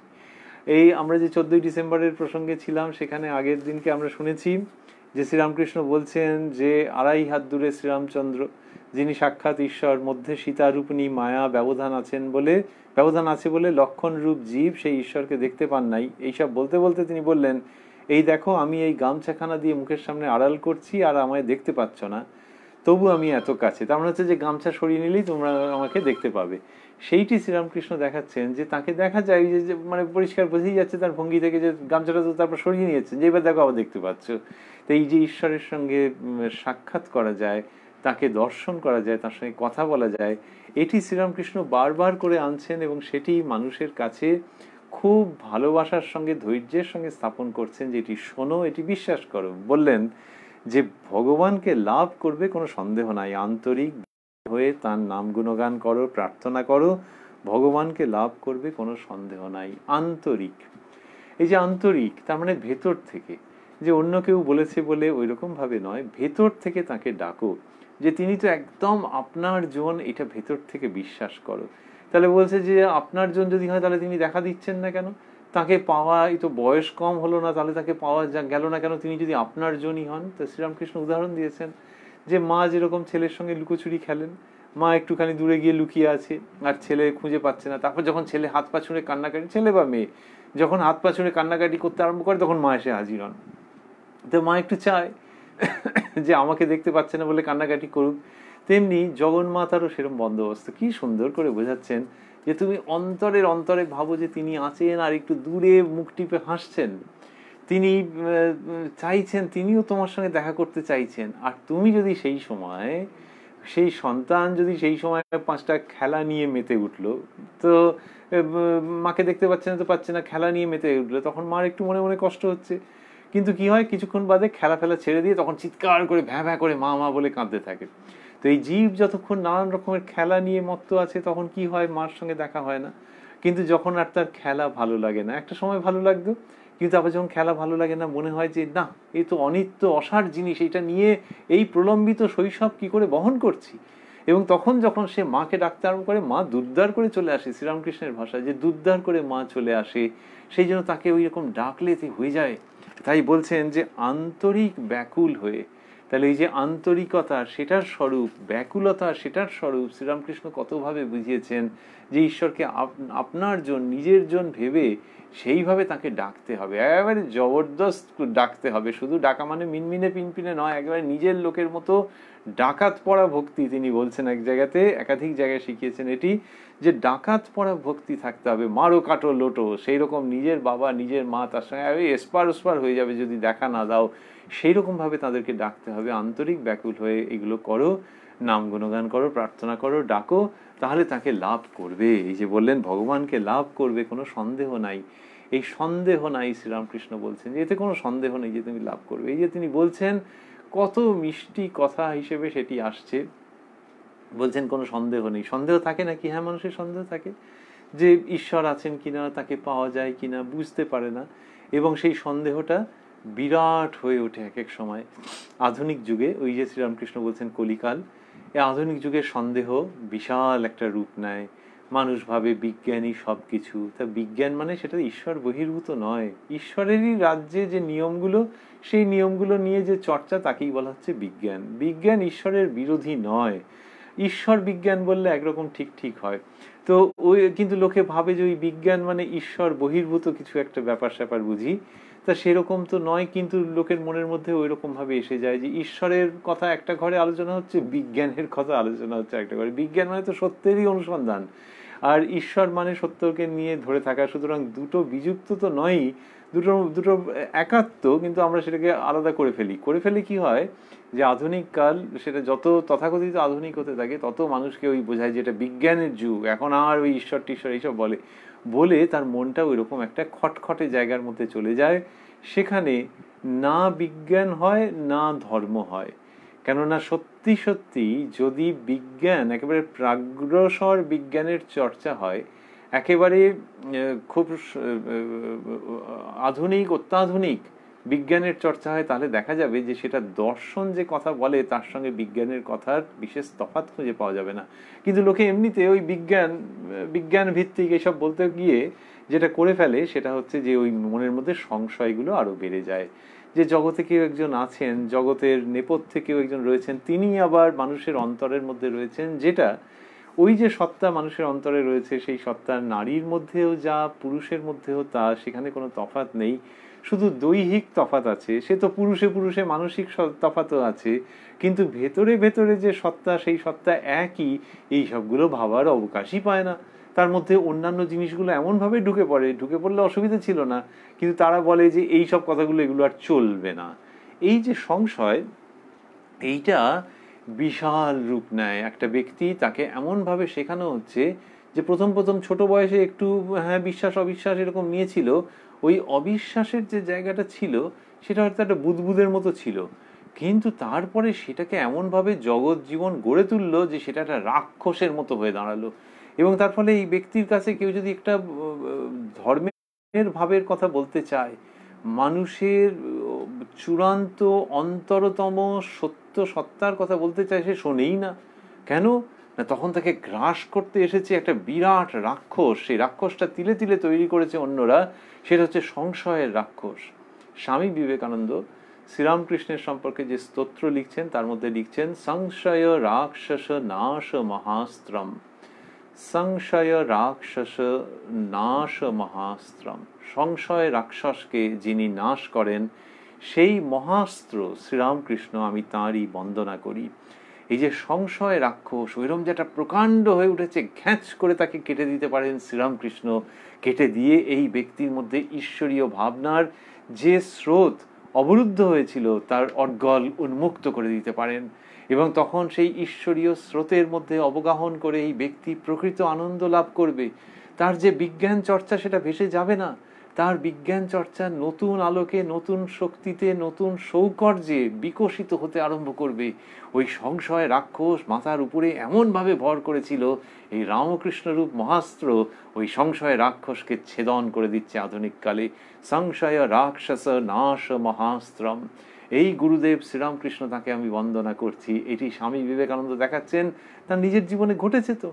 এই আমরা যে 14ই ডিসেম্বরের প্রসঙ্গে ছিলাম, সেখানে আগের দিনকে আমরা শুনেছি যে শ্রীরামকৃষ্ণ বলছেন যে 2.5 হাত দূরে শ্রীরামচন্দ্র, যিনি সাক্ষাৎ ঈশ্বর, মধ্যে সীতারূপিণী মায়া ব্যবধান আছে বলে লক্ষণ রূপ জীব সেই ঈশ্বরকে দেখতে পান নাই। এইসব বলতে বলতে তিনি বললেন, এই দেখো আমি এই গামছাখানা দিয়ে মুখের সামনে আড়াল করছি আর আমায় দেখতে পাচ্ছ না, তবু আমি এত কাছে। তার মানে হচ্ছে যে গামছা সরিয়ে নিলেই তোমরা আমাকে দেখতে পাবে। সেইটি শ্রীরামকৃষ্ণ দেখাচ্ছেন, যে তাকে দেখা যায় যে মানে পরিষ্কার বোঝাই যাচ্ছে তার ভঙ্গি থেকে, যে গামছাটা তো তারপর সরিয়ে নিয়েছেন, যে এবার দেখো আবার দেখতে পাচ্ছ। তো এই যে ঈশ্বরের সঙ্গে সাক্ষাৎ করা যায়, তাকে দর্শন করা যায়, তার সঙ্গে কথা বলা যায়, এটি শ্রীরামকৃষ্ণ বারবার করে আনছেন, এবং সেটি মানুষের কাছে খুব ভালোবাসার সঙ্গে, ধৈর্যের সঙ্গে স্থাপন করছেন, যে এটি শোনো, এটি বিশ্বাস করো। বললেন যে ভগবানকে লাভ করবে কোনো সন্দেহ নাই, আন্তরিক হয়ে তার নাম গুণগান করো, প্রার্থনা করো, ভগবানকে লাভ করবে কোনো সন্দেহ নাই। আন্তরিক, এই যে আন্তরিক, তার মানে ভেতর থেকে, যে অন্য কেউ বলেছে বলে ওই রকম ভাবে নয়, ভেতর থেকে তাকে ডাকো, যে তিনি তো একদম আপনার জন, এটা ভেতর থেকে বিশ্বাস করো। তাহলে বলছে যে আপনার জন যদি হয়, তাহলে তিনি দেখা দিচ্ছেন না কেন? তাকে পাওয়া, এই তো বয়স কম হলো না, তাহলে তাকে পাওয়া গেল না কেন? তিনি যদি আপনার জনই হন। তো শ্রীরামকৃষ্ণ উদাহরণ দিয়েছেন, যে মা যেরকম ছেলের সঙ্গে লুকোচুরি খেলেন, মা একটুখানি দূরে গিয়ে লুকিয়ে আছে আর ছেলে খুঁজে পাচ্ছে না, তারপর যখন ছেলে হাত পা ছুঁড়ে কান্নাকাটি, ছেলে বা মেয়ে যখন হাত পা ছুঁড়ে কান্নাকাটি করতে আরম্ভ করে, তখন মা এসে হাজির হন। তো মা একটু চায় যে আমাকে দেখতে পাচ্ছে না বলে কান্নাকাটি করুক। তেমনি জগন্মাতারও সেরকম বন্দোবস্ত। কি সুন্দর করে বোঝাচ্ছেন, যে তুমি অন্তরের অন্তরে ভাবো যে তিনি আছেন, আর একটু দূরে মুখ টিপে হাসছেন, তিনি চাইছেন, তিনিও তোমার সঙ্গে দেখা করতে চাইছেন। আর তুমি যদি সেই সময়, সেই সন্তান যদি সেই সময় 5টা খেলা নিয়ে মেতে উঠলো, তো মাকে দেখতে পাচ্ছে না, তো পাচ্ছে না, খেলা নিয়ে মেতে উঠলো, তখন মার একটু মনে মনে কষ্ট হচ্ছে। কিন্তু কি হয়, কিছুক্ষণ বাদে খেলা ফেলা ছেড়ে দিয়ে তখন চিৎকার করে ভ্যাঁ ভ্যাঁ করে মা মা বলে কাঁদতে থাকে। তো এই জীব যতক্ষণ নানান রকমের খেলা নিয়ে মত্ত আছে, তখন কি হয়, মার সঙ্গে দেখা হয় না। কিন্তু যখন আর তার খেলা ভালো লাগে না, একটা সময় ভালো লাগতো, কিন্তু আবার যখন খেলা ভালো লাগে না, মনে হয় যে না, এই তো অনিত্য অসার জিনিস, এটা নিয়ে এই প্রলম্বিত শৈশব কি করে বহন করছি। এবং তখন যখন সে মাকে ডাকতে আরম্ভ করে, মা দুর্দার করে চলে আসে, শ্রীরামকৃষ্ণের ভাষায় যে দুর্দার করে মা চলে আসে, সেই জন্য তাকে ওই রকম ডাকলে হয়ে যায়। তাই বলছেন যে আন্তরিক ব্যাকুল হয়ে। তাহলে এই যে আন্তরিকতা, সেটার স্বরূপ, ব্যাকুলতা সেটার স্বরূপ, শ্রীরামকৃষ্ণ কতভাবে বুঝিয়েছেন, যে ঈশ্বরকে আপনার জন, নিজের জন ভেবে সেইভাবে তাকে ডাকতে হবে, একেবারে জবরদস্ত ডাকতে হবে। শুধু ডাকা মানে মিনমিনে পিনপিনে নয়, একেবারে নিজের লোকের মতো ডাকাত পড়া ভক্তি। তিনি বলছেন এক জায়গাতে, একাধিক জায়গায় শিখিয়েছেন এটি, যে ডাকাত পড়া ভক্তি থাকতে হবে, মারো কাটো লোটো, সেই রকম নিজের বাবা নিজের মা তার সঙ্গে এসপার ওসপার হয়ে যাবে যদি দেখা না দাও, সেই রকম ভাবে তাদেরকে ডাকতে হবে। আন্তরিক ব্যাকুল হয়ে এগুলো করো, নাম গুণগান করো, প্রার্থনা করো, ডাকো, তাহলে তাকে লাভ করবে। এই যে বললেন ভগবানকে লাভ করবে কোনো সন্দেহ নাই, এই সন্দেহ নাই, শ্রীরামকৃষ্ণ বলছেন যে এতে কোনো সন্দেহ নেই যে তুমি লাভ করবে। এই যে তিনি বলছেন, কত মিষ্টি কথা হিসেবে সেটি আসছে। বলছেন কোনো সন্দেহ নেই। সন্দেহ থাকে নাকি? হ্যাঁ, মানুষের সন্দেহ থাকে, যে ঈশ্বর আছেন কিনা, তাকে পাওয়া যায় কিনা, বুঝতে পারে না। এবং সেই সন্দেহটা বিরাট হয়ে ওঠে এক এক সময়। আধুনিক যুগে ওই যে শ্রীরামকৃষ্ণ বলছেন কলিকাল, এই আধুনিক যুগের সন্দেহ বিশাল একটা রূপ নেয়। মানুষ ভাবে বিজ্ঞানই সব কিছু। তা বিজ্ঞান মানে সেটা ঈশ্বর বহির্ভূত নয়, ঈশ্বরেরই রাজ্যে যে নিয়মগুলো, সেই নিয়মগুলো নিয়ে যে চর্চা, তাকেই বলা হচ্ছে বিজ্ঞান। বিজ্ঞান ঈশ্বরের বিরোধী নয়। ঈশ্বর বিজ্ঞান বললে একরকম ঠিক ঠিক হয়। তো ওই কিন্তু লোকে ভাবে যে ওই বিজ্ঞান মানে ঈশ্বর বহির্ভূত কিছু একটা ব্যাপার স্যাপার বুঝি। তা সেরকম তো নয়, কিন্তু লোকের মনের মধ্যে ওই রকম ভাবে এসে যায় যে ঈশ্বরের কথা একটা ঘরে আলোচনা হচ্ছে, বিজ্ঞানের কথা আলোচনা হচ্ছে একটা ঘরে। বিজ্ঞান মানে তো সত্যেরই অনুসন্ধান, আর ঈশ্বর মানে সত্যকে নিয়ে ধরে থাকা। সুতরাং দুটো বিযুক্ত তো নয়ই, দুটো দুটো একাত্ম, কিন্তু আমরা সেটাকে আলাদা করে ফেলি কি হয় যে আধুনিক কাল সেটা যত তথাকথিত আধুনিক হতে থাকে, তত মানুষকে ওই বোঝায় যে এটা বিজ্ঞানের যুগ, এখন আর ওই ঈশ্বর টিশ্বর এইসব বলে তার মনটা ওই রকম একটা খটখটে জায়গার মধ্যে চলে যায়। সেখানে না বিজ্ঞান হয় না ধর্ম হয়। কেননা সত্যি সত্যি যদি বিজ্ঞান একেবারে প্রাগ্রসর বিজ্ঞানের চর্চা হয়, একেবারে খুব আধুনিক অত্যাধুনিক বিজ্ঞানের চর্চা হয়, তাহলে দেখা যাবে যে সেটা দর্শন যে কথা বলে তার সঙ্গে বিজ্ঞানের কথার বিশেষ তফাৎ খুঁজে পাওয়া যাবে না। কিন্তু লোকে এমনিতে ওই বিজ্ঞান ভিত্তিক এসব বলতে গিয়ে যেটা করে ফেলে সেটা হচ্ছে যে ওই মনের মধ্যে সংশয়গুলো আরো বেড়ে যায়, যে জগতে কেউ একজন আছেন, জগতের নেপথ্যে কেউ একজন রয়েছেন, তিনি আবার মানুষের অন্তরের মধ্যে রয়েছেন। যেটা ওই যে সত্তা মানুষের অন্তরে রয়েছে, সেই সত্তা নারীর মধ্যেও যা পুরুষের মধ্যেও তা, সেখানে কোনো তফাৎ নেই, শুধু দৈহিক তফাৎ আছে। সে তো পুরুষে পুরুষে মানসিক তফাৎও আছে, কিন্তু ভেতরে ভেতরে যে সত্তা, সেই সত্তা একই। এই সবগুলো ভাবার অবকাশই পায় না। তার মধ্যে অন্যান্য জিনিসগুলো এমনভাবে ঢুকে পড়লে অসুবিধা ছিল না, কিন্তু তারা বলে যে এই সব কথাগুলো, এগুলো আর চলবে না। এই যে সংশয়, এইটা বিশাল রূপ নেয়। একটা ব্যক্তি, তাকে এমনভাবে শেখানো হচ্ছে যে প্রথম প্রথম ছোট বয়সে একটু হ্যাঁ বিশ্বাস অবিশ্বাস এরকম নিয়েছিল। ওই অবিশ্বাসের যে জায়গাটা ছিল সেটা হয়তো একটা বুদবুদের মতো ছিল, কিন্তু তারপরে সেটাকে এমনভাবে জগৎ জীবন গড়ে তুললো যে সেটা একটা রাক্ষসের মতো হয়ে দাঁড়ালো। এবং তার ফলে এই ব্যক্তির কাছে কেউ যদি একটা ধর্মের ভাবের কথা বলতে চায়, মানুষের চূড়ান্ত অন্তরতম সত্য সত্তার কথা বলতে চায়, সে শোনেই না। কেন না, তখন তাকে গ্রাস করতে এসেছে একটা বিরাট রাক্ষস। সেই রাক্ষসটা তিলে তিলে তৈরি করেছে অন্যরা, সেটা হচ্ছে সংশয়ের রাক্ষস। স্বামী বিবেকানন্দ শ্রীরামকৃষ্ণের সম্পর্কে যে স্তোত্র লিখছেন, তার মধ্যে লিখছেন সংশয় রাক্ষস নাশ মহাস্ত্রম, সংশয় রাক্ষস নাশ মহাস্ত্রম। সংশয় রাক্ষসকে যিনি নাশ করেন, সেই মহাস্ত্র শ্রীরামকৃষ্ণ, আমি তাঁরই বন্দনা করি। এই যে সংশয় রাক্ষস, ওইরকম যেটা প্রকাণ্ড হয়ে উঠেছে, ঘ্যাঁচ করে তাকে কেটে দিতে পারেন শ্রীরামকৃষ্ণ। কেটে দিয়ে এই ব্যক্তির মধ্যে ঈশ্বরীয় ভাবনার যে স্রোত অবরুদ্ধ হয়েছিল, তার অর্গল উন্মুক্ত করে দিতে পারেন। এবং তখন সেই ঈশ্বরীয় স্রোতের মধ্যে অবগাহন করে এই ব্যক্তি প্রকৃত আনন্দ লাভ করবে। তার যে বিজ্ঞান চর্চা, সেটা ভেসে যাবে না। তার বিজ্ঞান চর্চা নতুন আলোকে, নতুন শক্তিতে, নতুন সৌকর্যে বিকশিত হতে আরম্ভ করবে। ওই সংশয় রাক্ষস মাথার উপরে এমনভাবে ভর করেছিল, এই রামকৃষ্ণরূপ মহাস্ত্র ওই সংশয় রাক্ষসকে ছেদন করে দিচ্ছে আধুনিক কালে। সংশয় রাক্ষস নাশ মহাস্ত্রম। এই গুরুদেব শ্রীরামকৃষ্ণ, তাকে আমি বন্দনা করছি। এটি স্বামী বিবেকানন্দ দেখাচ্ছেন, তার নিজের জীবনে ঘটেছে। তো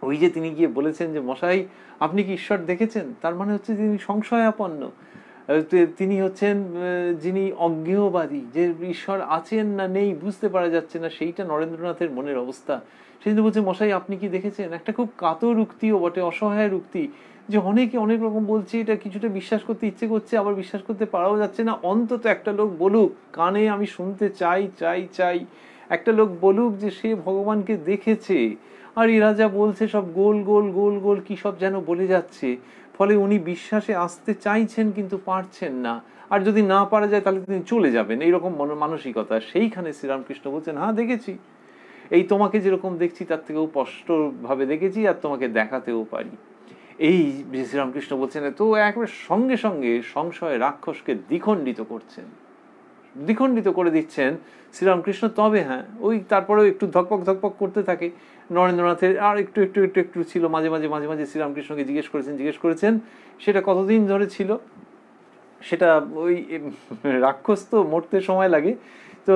ওই যে তিনি গিয়ে বলেছেন যে মশাই আপনি কি ঈশ্বর দেখেছেন, তার মানে হচ্ছে তিনি সংশয়াপন্ন। তিনি হচ্ছেন যিনি অজ্ঞেয়বাদী, যে ঈশ্বর আছেন না নেই বুঝতে পারা যাচ্ছে না, সেইটা নরেন্দ্রনাথের মনের অবস্থা। সেদিন বলছে মশাই আপনি কি দেখেছেন। একটা খুব কাতর উক্তিও বটে, অসহায় উক্তি, যে অনেকে অনেক রকম বলছে, এটা কিছুটা বিশ্বাস করতে ইচ্ছে করছে, আবার বিশ্বাস করতে পারাও যাচ্ছে না। অন্তত একটা লোক বলুক, কানে আমি শুনতে চাই চাই চাই, একটা লোক বলুক যে সে ভগবানকে দেখেছে। আর এরা যা বলছে সব গোল গোল গোল গোল কি সব যেন বলে যাচ্ছে। ফলে উনি বিশ্বাসে আসতে চাইছেন কিন্তু পারছেন না। আর যদি না পারা যায় তাহলে তিনি চলে যাবেন, এইরকম মানসিকতা। সেইখানে শ্রীরামকৃষ্ণ বলছেন, হ্যাঁ দেখেছি, এই তোমাকে যেরকম দেখছি তার থেকেও স্পষ্ট ভাবে দেখেছি, আর তোমাকে দেখাতেও পারি। এই শ্রীরামকৃষ্ণ বলছেন। তো একবারে সঙ্গে সঙ্গে সংশয় রাক্ষসকে দ্বিখণ্ডিত করছেন, দ্বিখণ্ডিত করে দিচ্ছেন শ্রীরামকৃষ্ণ। তবে হ্যাঁ, ওই তারপরেও একটু ধকপক ধকপক করতে থাকে। নরেন্দ্রনাথের আর একটু একটু একটু একটু ছিল, মাঝে মাঝে মাঝে মাঝে শ্রীরামকৃষ্ণকে জিজ্ঞেস করেছেন। সেটা কতদিন ধরে ছিল সেটা ওই রাক্ষস তো মরতে সময় লাগে। তো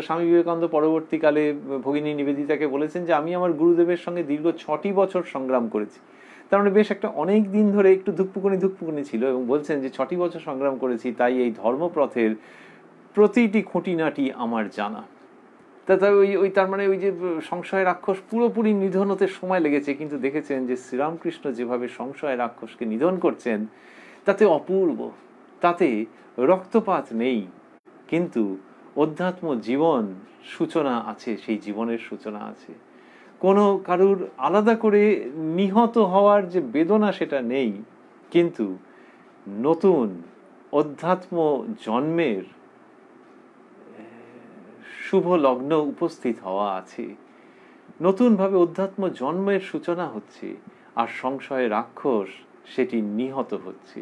স্বামী বিবেকানন্দ পরবর্তীকালে ভগিনী নিবেদিতাকে বলেছেন যে আমি আমার গুরুদেবের সঙ্গে দীর্ঘ 6টি বছর সংগ্রাম করেছি। তার মানে বেশ একটা অনেক দিন ধরে একটু ধুকপুকুনি ছিল, এবং বলছেন যে 6টি বছর সংগ্রাম করেছি, তাই এই ধর্মপথের প্রতিটি খুঁটিনাটি আমার জানা। ওই ওই তার মানে ওই যে সংশয় রাক্ষস পুরোপুরি নিধন হতে সময় লেগেছে, কিন্তু দেখেছেন যে শ্রীরামকৃষ্ণ যেভাবে সংশয় রাক্ষসকে নিধন করছেন তাতে অপূর্ব, তাতে রক্তপাত নেই, কিন্তু অধ্যাত্ম জীবন সূচনা আছে, সেই জীবনের সূচনা আছে। কোনো কারুর আলাদা করে নিহত হওয়ার যে বেদনা সেটা নেই, কিন্তু নতুন অধ্যাত্ম জন্মের শুভ লগ্ন উপস্থিত হওয়া আছে, নতুনভাবে অধ্যাত্ম জন্মের সূচনা হচ্ছে, আর সংশয় রাক্ষস সেটি নিহত হচ্ছে।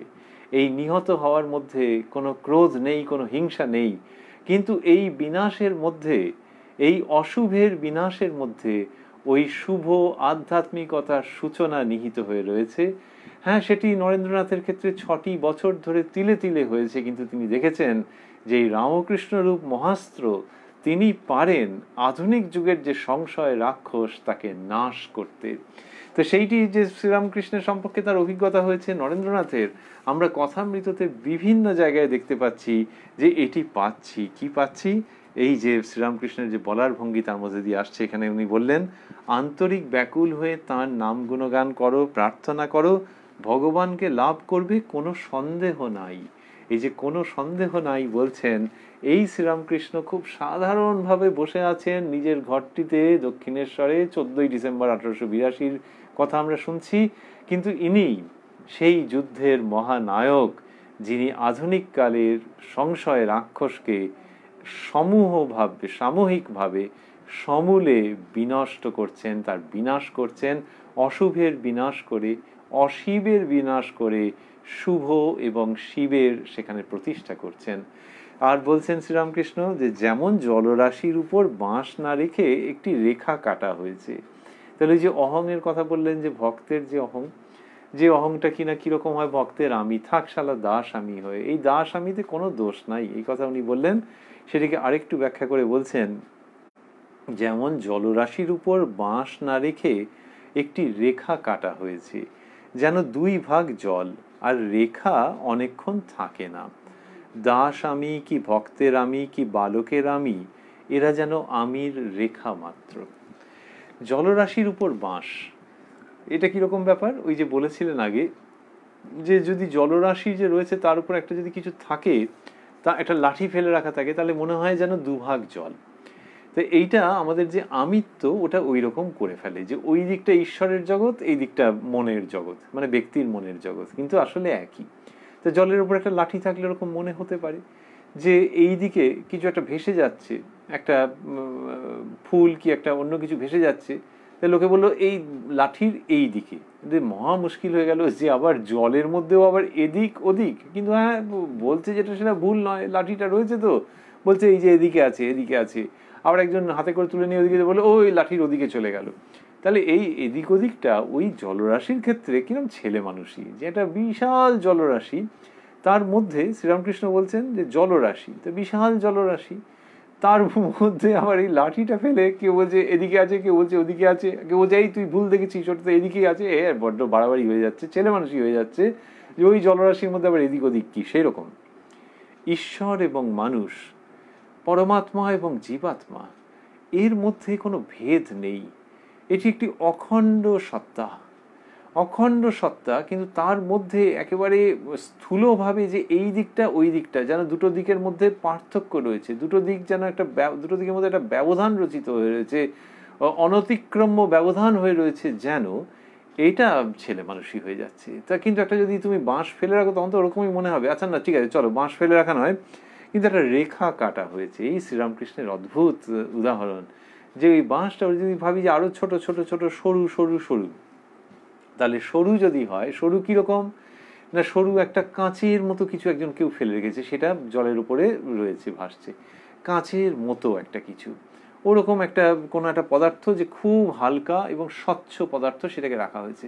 এই নিহত হওয়ার মধ্যে কোনো ক্রোধ নেই, কোনো হিংসা নেই, কিন্তু এই বিনাশের মধ্যে, এই অশুভের বিনাশের মধ্যে ওই শুভ আধ্যাত্মিকতার সূচনা নিহিত হয়ে রয়েছে। হ্যাঁ, সেটি নরেন্দ্রনাথের ক্ষেত্রে 6টি বছর ধরে তিলে তিলে হয়েছে, কিন্তু তিনি দেখেছেন যে এই রামকৃষ্ণ রূপ মহাস্ত্র, তিনি পারেন আধুনিক যুগের যে সংশয় রাক্ষস তাকে নাশ করতে। তো সেইটি যে শ্রীরামকৃষ্ণের সম্পর্কে তার অভিজ্ঞতা হয়েছে নরেন্দ্রনাথের, আমরা কথামৃততে বিভিন্ন জায়গায় দেখতে পাচ্ছি যে এটি পাচ্ছি। কি পাচ্ছি? এই যে শ্রীরামকৃষ্ণের যে বলার ভঙ্গি তার মধ্যে দিয়ে আসছে। এখানে উনি বললেন, আন্তরিক ব্যাকুল হয়ে তাঁর নাম গুণগান করো, প্রার্থনা করো, ভগবানকে লাভ করবে, কোনো সন্দেহ নাই। এই যে কোনো সন্দেহ নাই বলছেন, এই শ্রীরামকৃষ্ণ খুব সাধারণভাবে বসে আছেন নিজের ঘরটিতে দক্ষিণেশ্বরে। 14ই ডিসেম্বর 1882 কথা আমরা শুনছি, কিন্তু ইনি সেই যুদ্ধের মহানায়ক, যিনি আধুনিক কালের সংশয় রাক্ষসকে সমূহভাবে, সামূহিকভাবে, সমূলে বিনষ্ট করছেন, তার বিনাশ করছেন, অশুভের বিনাশ করে, অশিবের বিনাশ করে শুভ এবং শিবের সেখানে প্রতিষ্ঠা করছেন। আর বলছেন শ্রীরামকৃষ্ণ যে যেমন জলরাশির উপর বাঁশ না রেখে একটি রেখা কাটা হয়েছে। তাহলে যে অহংয়ের কথা বললেন, যে ভক্তের যে অহং, যে অহংটা কিনা কিরকম হয়, ভক্তের আমি থাক শালা দাস আমি হয়ে, এই দাস আমিতে কোনো দোষ নাই, এই কথা উনি বললেন। সেটিকে আরেকটু ব্যাখ্যা করে বলছেন, যেমন জলরাশির উপর বাঁশ না রেখে একটি রেখা কাটা হয়েছে, যেন 2 ভাগ জল, আর রেখা অনেকক্ষণ থাকে না। দাস আমি কি ভক্তের আমি কি বালকের আমি, এরা যেন আমির রেখা মাত্র। জলরাশির উপর বাঁশ, এটা কিরকম ব্যাপার? ওই যে বলেছিলেন আগে যে যদি জলরাশি যে রয়েছে তার উপর একটা যদি কিছু থাকে, তা একটা লাঠি ফেলে রাখা থাকে, তাহলে মনে হয় যেন 2 ভাগ জল। তো এইটা আমাদের যে আমিত্ব, ওটা ওই রকম করে ফেলে যে ওই দিকটা ঈশ্বরের জগৎ, এই দিকটা মনের জগৎ, মানে ব্যক্তির মনের জগৎ, কিন্তু আসলে একই। তো জলের উপর একটা লাঠি থাকলে এরকম মনে হতে পারে যে এই দিকে কিছু একটা ভেসে যাচ্ছে, একটা ফুল কি একটা অন্য কিছু ভেসে যাচ্ছে। তো লোকে বললো এই লাঠির এই দিকে, মহা মুশকিল হয়ে গেল যে আবার জলের মধ্যেও আবার এদিক ওদিক, কিন্তু হ্যাঁ বলছে যেটা সেটা ভুল নয়, লাঠিটা রয়েছে তো, বলছে এই যে এদিকে আছে এদিকে আছে, আবার একজন হাতে করে তুলে নিয়ে ওদিকে বলে ওই লাঠির ওদিকে চলে গেল। তাহলে এই এদিক ওদিকটা ওই জলরাশির ক্ষেত্রে কিরকম ছেলে মানুষই, যে একটা বিশাল জলরাশি, তার মধ্যে শ্রীরামকৃষ্ণ বলছেন যে জলরাশি, তো বিশাল জলরাশি, তার মধ্যে আবার এই লাঠিটা ফেলে কেউ বলছে এদিকে আছে, কেউ বলছে ওদিকে আছে, কেউ বলছে এই তুই ভুল দেখেছিস, ওটা তো এদিকেই আছে। বড্ড বাড়াবাড়ি হয়ে যাচ্ছে, ছেলে মানুষই হয়ে যাচ্ছে, যে ওই জলরাশির মধ্যে আবার এদিক ওদিক কি। সেই রকম ঈশ্বর এবং মানুষ, পরমাত্মা এবং জীবাত্মা, এর মধ্যে কোনো ভেদ নেই। এটি একটি অখণ্ড সত্তা, অখণ্ড সত্তা, কিন্তু তার মধ্যে একেবারে স্থূলভাবে যে এই দিকটা ওই দিকটা, যেন দুটো দিকের মধ্যে পার্থক্য রয়েছে, দুটো দিক যেন একটা, দুটো দিকের মধ্যে একটা ব্যবধান রচিত হয়ে রয়েছে, অনতিক্রম্য ব্যবধান হয়ে রয়েছে, যেন এইটা ছেলে মানুষই হয়ে যাচ্ছে। তা কিন্তু একটা যদি তুমি বাঁশ ফেলে রাখো তখন তো ওরকমই মনে হবে, আচ্ছা না ঠিক আছে চলো বাঁশ ফেলে রাখা নয়, কিন্তু একটা রেখা কাটা হয়েছে। এই শ্রীরামকৃষ্ণের অদ্ভুত উদাহরণ, যে ওই বাঁশটা যদি ভাবি যে আরো ছোট ছোট ছোট সরু সরু সরু, তাহলে সরু যদি হয়, সরু কিরকম না, সরু একটা কাঁচের মতো কিছু একজন কেউ ফেলে রেখেছে, সেটা জলের উপরে রয়েছে, ভাসছে, কাঁচের মতো একটা কিছু, ওরকম একটা কোনো একটা পদার্থ যে খুব হালকা এবং স্বচ্ছ পদার্থ, সেটাকে রাখা হয়েছে।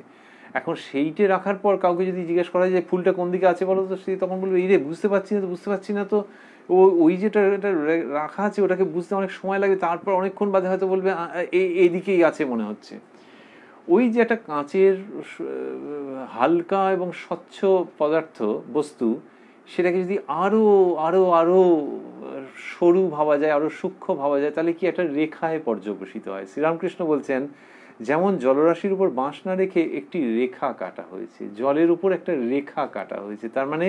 এখন সেইটে রাখার পর কাউকে যদি জিজ্ঞেস করা যায় ফুলটা কোন দিকে আছে বলো তো, সে তখন বলবে এই রে বুঝতে পারছি না তো, বুঝতে পারছি না তো, ওই যেটা রাখা আছে ওটাকে বুঝতে অনেক সময় লাগে, তারপর অনেকক্ষণ বাদে হয়তো বলবে এইদিকেই আছে মনে হচ্ছে। ওই যে একটা কাঁচের হালকা এবং স্বচ্ছ পদার্থ বস্তু, সেটাকে যদি আরো আরো আরো সরু ভাবা যায়, আরো সূক্ষ্ম ভাবা যায়, তাহলে কি একটা রেখায় পর্যবসিত হয়। শ্রীরামকৃষ্ণ বলছেন যেমন জলরাশির উপর বাঁশ না রেখে একটি রেখা কাটা হয়েছে, জলের উপর একটা রেখা কাটা হয়েছে, তার মানে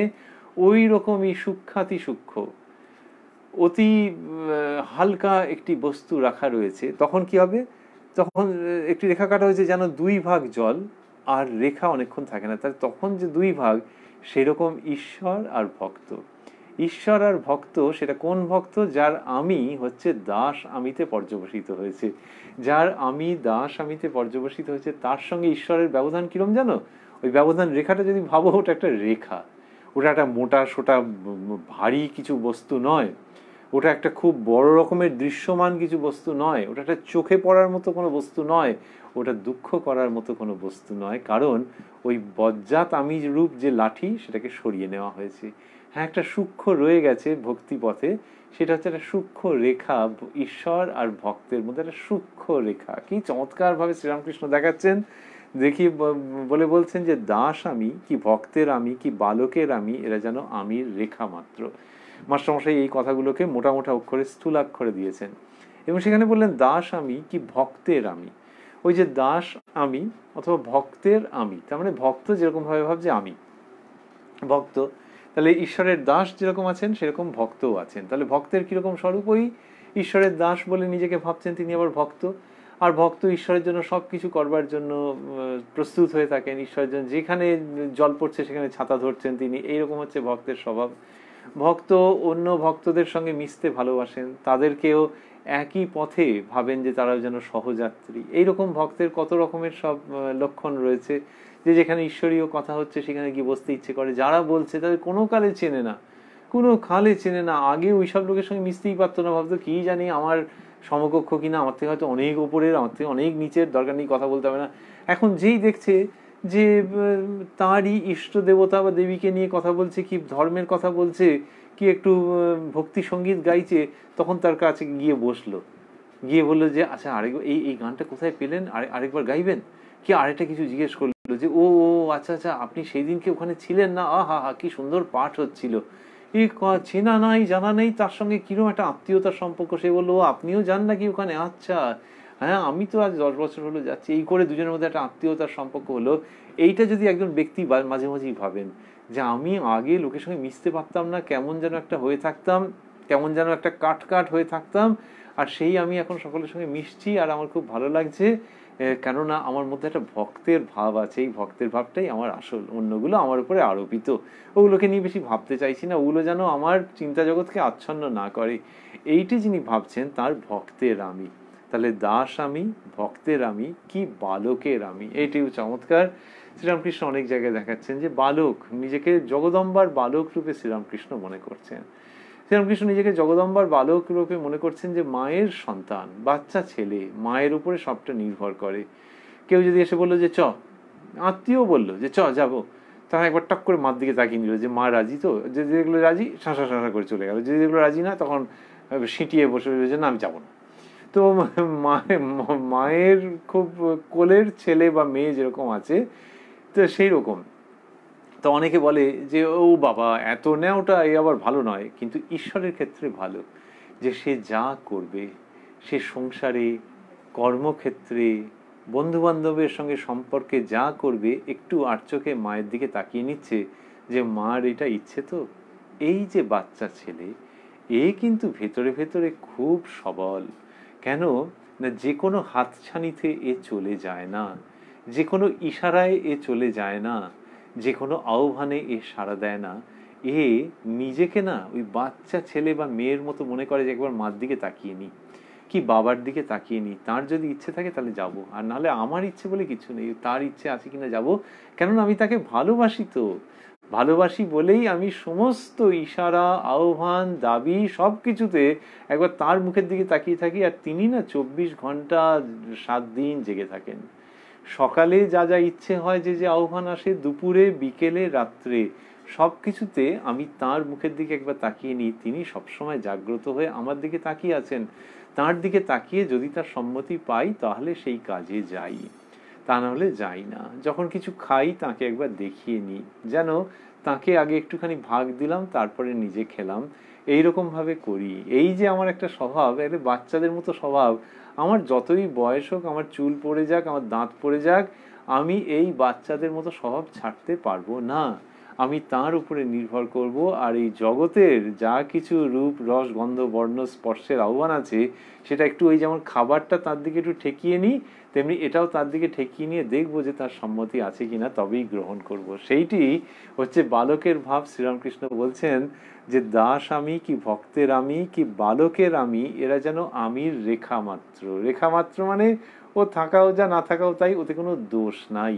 ওই রকমই সূক্ষ্মাতি সূক্ষ্ম অতি হালকা একটি বস্তু রাখা রয়েছে। তখন কি হবে, তখন একটি রেখা কাটা হয়েছে যেন 2 ভাগ জল আর রেখা অনেকক্ষণ থাকে না, তাহলে তখন যে 2 ভাগ, সেরকম ঈশ্বর আর ভক্ত। ঈশ্বর আর ভক্ত, সেটা কোন ভক্ত? যার আমি হচ্ছে দাস আমিতে পর্যবসিত হয়েছে, যার আমি দাস আমিতে পর্যবসিত হয়েছে, তার সঙ্গে ঈশ্বরের ব্যবধান কিরম জানো? ওই ব্যবধান রেখাটা যদি ভাবো, ওটা একটা রেখা, ওটা একটা মোটা সোটা ভারী কিছু বস্তু নয়, ওটা একটা খুব বড় রকমের দৃশ্যমান কিছু বস্তু নয়, ওটা একটা চোখে পড়ার মতো কোনো বস্তু নয়, ওটা দুঃখ করার মতো কোনো বস্তু নয়, কারণ ওই বজ্জাত আমি রূপ যে লাঠি, সেটাকে সরিয়ে নেওয়া হয়েছে। হ্যাঁ, একটা সূক্ষ্ম রয়ে গেছে ভক্তি পথে, সেটা হচ্ছে একটা সূক্ষ্ম রেখা, ঈশ্বর আর ভক্তের মধ্যে একটা সূক্ষ্ম রেখা। কি চমৎকার ভাবে শ্রীরামকৃষ্ণ দেখাচ্ছেন, দেখি বলে বলছেন যে দাস আমি কি ভক্তের আমি কি বালকের আমি, এরা যেন আমির রেখা মাত্র। মাস্টারমশাই এই কথাগুলোকে মোটা মোটা অক্ষরে স্থূলাক্ষরে দিয়েছেন, এবং সেখানে বললেন দাস আমি কি ভক্তের আমি। ওই যে দাস আমি অথবা ভক্তের আমি, তার মানে ভক্ত যেরকম ভাবে ভাবছে আমি ভক্ত, তাহলে ঈশ্বরের দাস যেরকম আছেন সেরকম ভক্তও আছেন। তাহলে ভক্তের কিরকম স্বরূপ? ওই ঈশ্বরের দাস বলে নিজেকে ভাবছেন, তিনি আবার ভক্ত। আর ভক্ত ঈশ্বরের জন্য সবকিছু করবার জন্য প্রস্তুত হয়ে থাকেন, ঈশ্বরের জন্য যেখানে জল পড়ছে সেখানে ছাতা ধরছেন তিনি, এইরকম হচ্ছে ভক্তের স্বভাব। ভক্ত অন্য ভক্তদের সঙ্গে মিশতে ভালোবাসেন, তাদেরকেও একই পথে ভাবেন যে তারাও যেন সহযাত্রী। এইরকম ভক্তের কত রকমের সব লক্ষণ রয়েছে, যে যেখানে ঈশ্বরীয় কথা হচ্ছে সেখানে গিয়ে বসতে ইচ্ছে করে, যারা বলছে তাদের কোনো কালে চেনে না, কোনো কালে চেনে না। আগে ওই সব লোকের সঙ্গে মিশতেই পারতো না, ভাবতো কি জানি আমার সমকক্ষ কিনা, আমার থেকে হয়তো অনেক ওপরের, আমার থেকে অনেক নিচের, দরকার নেই কথা বলতে হবে না। এখন যেই দেখছে যে তারই ইষ্ট দেবতা বা দেবীকে নিয়ে কথা বলছে, কি ধর্মের কথা বলছে, কি একটু ভক্তি সঙ্গীত গাইছে, তখন তার কাছে গিয়ে বসলো, গিয়ে বললো যে আচ্ছা আরেক এই গানটা কোথায় পেলেন, আরেকবার গাইবেন কি, আরেকটা কিছু জিজ্ঞেস করলো যে ও আচ্ছা আচ্ছা আপনি সেই দিনকে ওখানে ছিলেন না, আহা হা কি সুন্দর পাঠ হচ্ছিল। এই চেনা নাই জানা নেই, তার সঙ্গে কিরকম একটা আত্মীয়তার সম্পর্ক। সে বললো আপনিও যান নাকি ওখানে? আচ্ছা হ্যাঁ, আমি তো আজ 10 বছর হলো যাচ্ছি। এই করে দুজনের মধ্যে একটা আত্মীয়তার সম্পর্ক হলো। এইটা যদি একজন ব্যক্তি মাঝে মাঝেই ভাবেন যে আমি আগে লোকের সঙ্গে মিশতে পারতাম না, কেমন যেন একটা হয়ে থাকতাম, কেমন যেন একটা কাট হয়ে থাকতাম, আর সেই আমি এখন সকলের সঙ্গে মিশছি আর আমার খুব ভালো লাগছে, কেননা আমার মধ্যে একটা ভক্তের ভাব আছে, এই ভক্তের ভাবটাই আমার আসল, অন্যগুলো আমার উপরে আরোপিত, ওগুলোকে নিয়ে বেশি ভাবতে চাইছি না, ওগুলো যেন আমার চিন্তা জগৎকে আচ্ছন্ন না করে। এইটি যিনি ভাবছেন তার ভক্তের আমি। তাহলে দাস আমি, ভক্তের আমি কি বালকের আমি, এইটিও চমৎকার। শ্রীরামকৃষ্ণ অনেক জায়গায় দেখাচ্ছেন যে বালক, নিজেকে জগদম্বার বালক রূপে শ্রীরামকৃষ্ণ মনে করছেন। শ্রীরামকৃষ্ণ নিজেকে জগদম্বার বালক রূপে মনে করছেন, যে মায়ের সন্তান, বাচ্চা ছেলে, মায়ের উপরে সবটা নির্ভর করে। কেউ যদি এসে বললো যে চ, আত্মীয় বললো যে চ যাবো, তখন একবার টক করে মার দিকে তাকিয়ে নিল যে মা রাজি তো, যে যেগুলো রাজি শাঁসা শাঁসা করে চলে গেল, যে যেগুলো রাজি না তখন সিঁটিয়ে বসে যে না আমি যাবো না। তো মায়ের খুব কোলের ছেলে বা মেয়ে যেরকম আছে, তো সেই রকম। তো অনেকে বলে যে ও বাবা এত নেওয়াটা এই আবার ভালো নয়, কিন্তু ঈশ্বরের ক্ষেত্রে ভালো, যে সে যা করবে, সে সংসারে, কর্মক্ষেত্রে, বন্ধু বান্ধবের সঙ্গে সম্পর্কে যা করবে, একটু আর চোখে মায়ের দিকে তাকিয়ে নিচ্ছে যে মার এটা ইচ্ছে তো। এই যে বাচ্চা ছেলে, এ কিন্তু ভেতরে ভেতরে খুব সবল। কেন না, যে কোনো হাতছানিতে এ চলে যায় না, যে কোনো ইশারায় এ চলে যায় না, যে কোনো আহ্বানে এ সাড়া দেয় না। এ নিজেকে না ওই বাচ্চা ছেলে বা মেয়ের মতো মনে করে যে একবার মার দিকে তাকিয়ে নি, কি বাবার দিকে তাকিয়ে নি, তার যদি ইচ্ছে থাকে তাহলে যাব, আর নাহলে আমার ইচ্ছে বলে কিছু নেই, তার ইচ্ছে আছে কিনা যাব, কেননা আমি তাকে ভালোবাসি। তো ভালোবাসি বলেই আমি সমস্ত ইশারা, আহ্বান, দাবি সবকিছুতে একবার তার মুখের দিকে তাকিয়ে থাকি। আর তিনি না 24 ঘন্টা 7 দিন জেগে থাকেন, সকালে যা যা ইচ্ছে হয়, যে যে আহ্বান আসে, দুপুরে বিকেলে রাত্রে সব কিছুতে আমি তার মুখের দিকে একবার তাকিয়ে নিই। তিনি সবসময় জাগ্রত হয়ে আমার দিকে তাকিয়ে আছেন। তার দিকে তাকিয়ে যদি তার সম্মতি পাই তাহলে সেই কাজে যাই, তা নাহলে যাই না। যখন কিছু খাই তাকে একবার দেখিয়ে নিই, যেন তাকে আগে একটুখানি ভাগ দিলাম তারপরে নিজে খেলাম, এইরকম ভাবে করি। এই যে আমার একটা স্বভাব, একটা বাচ্চাদের মতো স্বভাব, আমার যতই বয়স হোক, আমার চুল পড়ে যাক, আমার দাঁত পড়ে যাক, আমি এই বাচ্চাদের মতো স্বভাব ছাড়তে পারবো না। আমি তার উপরে নির্ভর করব। আর এই জগতের যা কিছু রূপ রস গন্ধ বর্ণ স্পর্শের আহ্বান আছে, সেটা একটু ওই যেমন খাবারটা তার দিকে একটু ঠেকিয়ে নিই, তেমনি এটাও তার দিকে ঠেকিয়ে নিয়ে দেখবো যে তার সম্মতি আছে কিনা, তবেই গ্রহণ করব। সেইটি হচ্ছে বালকের ভাব। শ্রীরামকৃষ্ণ বলছেন যে দাস আমি কি ভক্তের আমি কি বালকের আমি, এরা যেন আমির রেখা মাত্র। রেখা মাত্র মানে ও থাকাও যা না থাকাও তাই, ওতে কোনো দোষ নাই,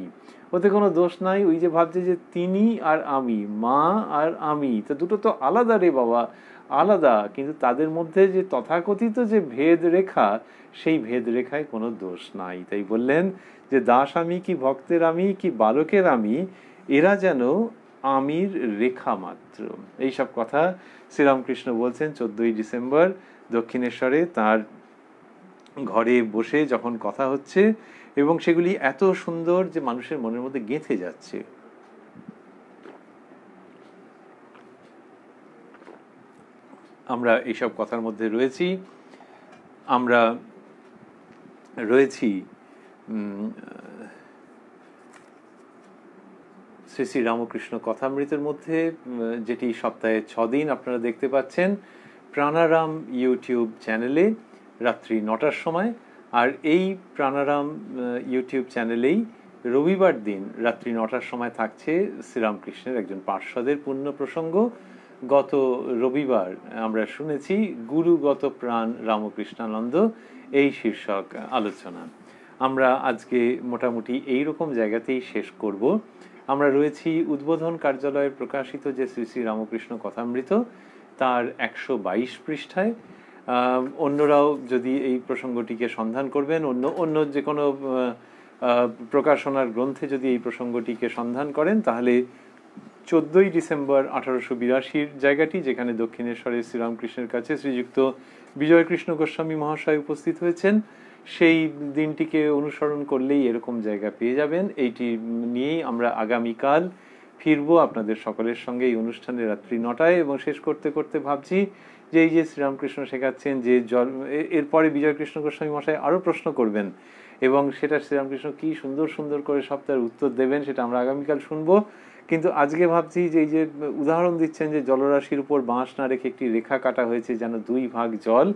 ওতে কোনো দোষ নাই। ওই যে ভাবছে যে তিনি আর আমি, মা আর আমি, তো দুটো তো আলাদা রে বাবা, আলাদা, কিন্তু তাদের মধ্যে যে তথাকথিত যে ভেদ রেখা, সেই ভেদ রেখায় কোনো দোষ নাই। তাই বললেন যে দাস আমি কি ভক্তের আমি কি বালকের আমি, এরা যেন আমির রেখা মাত্র। এইসব কথা শ্রীরামকৃষ্ণ বলছেন 14ই ডিসেম্বর দক্ষিণেশ্বরে তার ঘরে বসে যখন কথা হচ্ছে, এবং সেগুলি এত সুন্দর যে মানুষের মনের মধ্যে গেঁথে যাচ্ছে। আমরা এইসব কথার মধ্যে রয়েছি। আমরা রয়েছি শ্রী শ্রী রামকৃষ্ণ কথামৃতের মধ্যে, যেটি সপ্তাহে 6 দিন আপনারা দেখতে পাচ্ছেন প্রাণারাম ইউটিউব চ্যানেলে রাত্রি 9টার সময়। আর এই প্রাণারাম ইউটিউব চ্যানেলেই রবিবার দিন রাত্রি 9টার সময় থাকছে শ্রীরামকৃষ্ণের একজন পার্ষদের পুণ্য প্রসঙ্গ। গত রবিবার আমরা শুনেছি গুরুগত প্রাণ রামকৃষ্ণানন্দ, এই শীর্ষক আলোচনা। আমরা আজকে মোটামুটি এইরকম জায়গাতেই শেষ করব। আমরা রয়েছি উদ্বোধন কার্যালয়ের প্রকাশিত যে শ্রী শ্রী রামকৃষ্ণ কথামৃত, তার 122 পৃষ্ঠায়। অন্যরাও যদি এই প্রসঙ্গটিকে সন্ধান করবেন, অন্য যে কোনো প্রকাশনার গ্রন্থে যদি এই প্রসঙ্গটিকে সন্ধান করেন, তাহলে 14ই ডিসেম্বর 1882 জায়গাটি, যেখানে দক্ষিণেশ্বরের শ্রীরামকৃষ্ণের কাছে শ্রীযুক্ত বিজয়কৃষ্ণ গোস্বামী মহাশয় উপস্থিত হয়েছেন, সেই দিনটিকে অনুসরণ করলেই এরকম জায়গা পেয়ে যাবেন। এইটি নিয়েই আমরা আগামীকাল ফিরবো আপনাদের সকলের সঙ্গে এই অনুষ্ঠানে রাত্রি 9টায়। এবং শেষ করতে করতে ভাবছি যে এই যে শ্রীরামকৃষ্ণ শেখাচ্ছেন, যে এরপরে বিজয়কৃষ্ণ গোস্বামী মহাশয় আরো প্রশ্ন করবেন, এবং সেটা শ্রীরামকৃষ্ণ কি সুন্দর সুন্দর করে সব তার উত্তর দেবেন, সেটা আমরা আগামীকাল শুনবো। কিন্তু আজকে ভাবছি যে এই যে উদাহরণ দিচ্ছেন যে জলরাশির উপর বাঁশ না রেখে একটি রেখা কাটা হয়েছে যেন 2 ভাগ জল,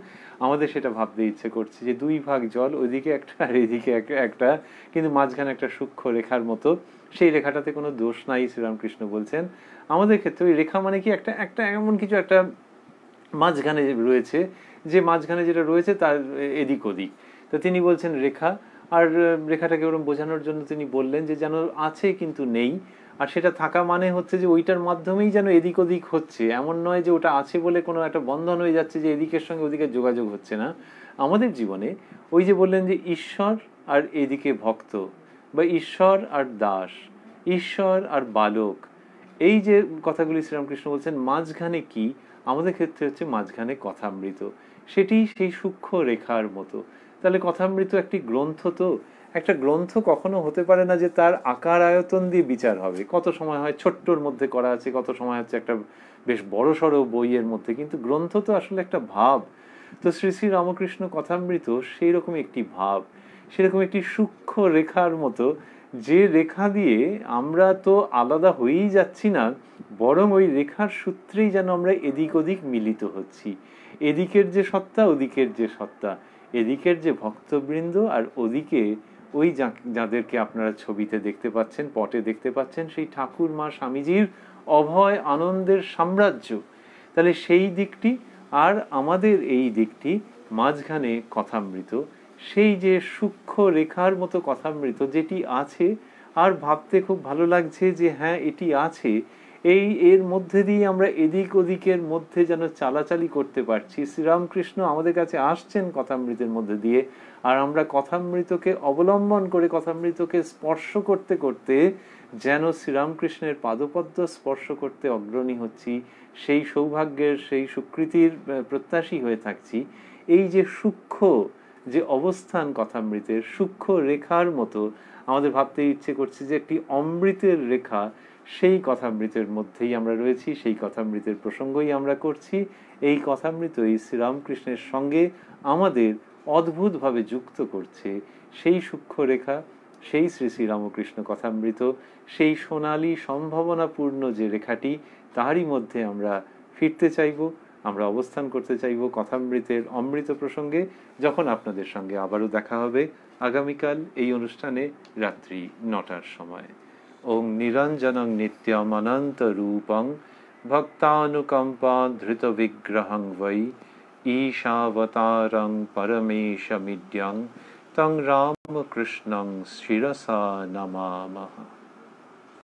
আমাদের সেটা ভাবতে ইচ্ছে করছে যে 2 ভাগ জল, ওইদিকে একটা আর এইদিকে একটা, কিন্তু মাঝখানে একটা সূক্ষ্ম রেখার মতো, সেই রেখাটাতে কোনো দোষ নাই শ্রীরামকৃষ্ণ বলছেন। আমাদের ক্ষেত্রে ওই রেখা মানে কি একটা একটা এমন কিছু একটা মাঝখানে রয়েছে, যে মাঝখানে যেটা রয়েছে তার এদিক ওদিক, তো তিনি বলছেন রেখা। আর রেখাটাকে ওরকম বোঝানোর জন্য তিনি বললেন যে যেন আছে কিন্তু নেই, আর সেটা থাকা মানে হচ্ছে যে ওইটার মাধ্যমেই যেন এদিক ওদিক হচ্ছে, এমন নয় যে ওটা আছে বলে কোনো একটা বন্ধন হয়ে যাচ্ছে যে এদিকের সঙ্গে ওদিকের যোগাযোগ হচ্ছে না। আমাদের জীবনে ওই যে বললেন যে ঈশ্বর আর এদিকে ভক্ত, বা ঈশ্বর আর দাস, ঈশ্বর আর বালক, এই যে কথাগুলি শ্রীরামকৃষ্ণ বলছেন, মাঝখানে কি, আমাদের ক্ষেত্রে হচ্ছে মাঝখানে কথামৃত, সেটি সেই সূক্ষ্ম রেখার মতো। তাহলে কথামৃত একটি গ্রন্থ, তো একটা গ্রন্থ কখনো হতে পারে না যে তার আকার আয়তন দিয়ে বিচার হবে। কত সময় হয় ছোট্টর মধ্যে করা আছে, কত সময় হচ্ছে একটা বেশ বড় সড়ো বইয়ের মধ্যে, কিন্তু গ্রন্থ তো আসলে একটা ভাব। তো শ্রী শ্রী রামকৃষ্ণ কথামৃত সেই রকম একটি ভাব, সেরকম একটি সূক্ষ্ম রেখার মতো, যে রেখা দিয়ে আমরা তো আলাদা হয়েই যাচ্ছি না, বরং ওই রেখার সূত্রেই যেন আমরা এদিক ওদিক মিলিত হচ্ছি। এদিকের যে সত্তা, ওদিকের যে সত্তা, এদিকের যে ভক্তবৃন্দ, আর ওদিকে ওই যাদেরকে আপনারা ছবিতে দেখতে পাচ্ছেন, পটে দেখতে পাচ্ছেন, সেই ঠাকুর মা স্বামীজির অভয় আনন্দের সাম্রাজ্য। তাহলে সেই দিকটি আর আমাদের এই দিকটি, মাঝখানে কথামৃত, সেই যে সূক্ষ্ম রেখার মতো কথামৃত যেটি আছে। আর ভাবতে খুব ভালো লাগছে যে হ্যাঁ এটি আছে, এর মধ্যে দিয়ে আমরা এদিক ওদিকের মধ্যে যেন চালাচালি করতে পারছি। শ্রীরামকৃষ্ণ আমাদের কাছে আসছেন কথামৃতের মধ্যে দিয়ে, আর আমরা কথামৃতকে অবলম্বন করে কথামৃতকে স্পর্শ করতে করতে যেন শ্রীরামকৃষ্ণের পাদপদ্ম স্পর্শ করতে অগ্রণী হচ্ছি, সেই সৌভাগ্যের সেই সুকৃতির প্রত্যাশী হয়ে থাকছি। এই যে সূক্ষ্ম যে অবস্থান কথামৃতের, সূক্ষ্ম রেখার মতো আমাদের ভাবতে ইচ্ছে করছে যে একটি অমৃতের রেখা, সেই কথামৃতের মধ্যেই আমরা রয়েছি, সেই কথামৃতের প্রসঙ্গই আমরা করছি। এই কথামৃতই শ্রীরামকৃষ্ণের সঙ্গে আমাদের অদ্ভুতভাবে যুক্ত করছে। সেই সূক্ষ্ম রেখা, সেই শ্রী শ্রীরামকৃষ্ণ কথামৃত, সেই সোনালী সম্ভাবনাপূর্ণ যে রেখাটি, তারই মধ্যে আমরা ফিরতে চাইব, আমরা অবস্থান করতে চাইব কথামৃতের অমৃত প্রসঙ্গে। যখন আপনাদের সঙ্গে আবারও দেখা হবে আগামীকাল এই অনুষ্ঠানে রাত্রি 9টার সময়। ওং নিরঞ্জনং নিত্যম অনন্ত রূপং ভক্তানুকম্পা ধৃত বিগ্রহং বৈ ঈশাবতারং পরমেশমিদ্যং তং রামকৃষ্ণং শিরসা নমামঃ।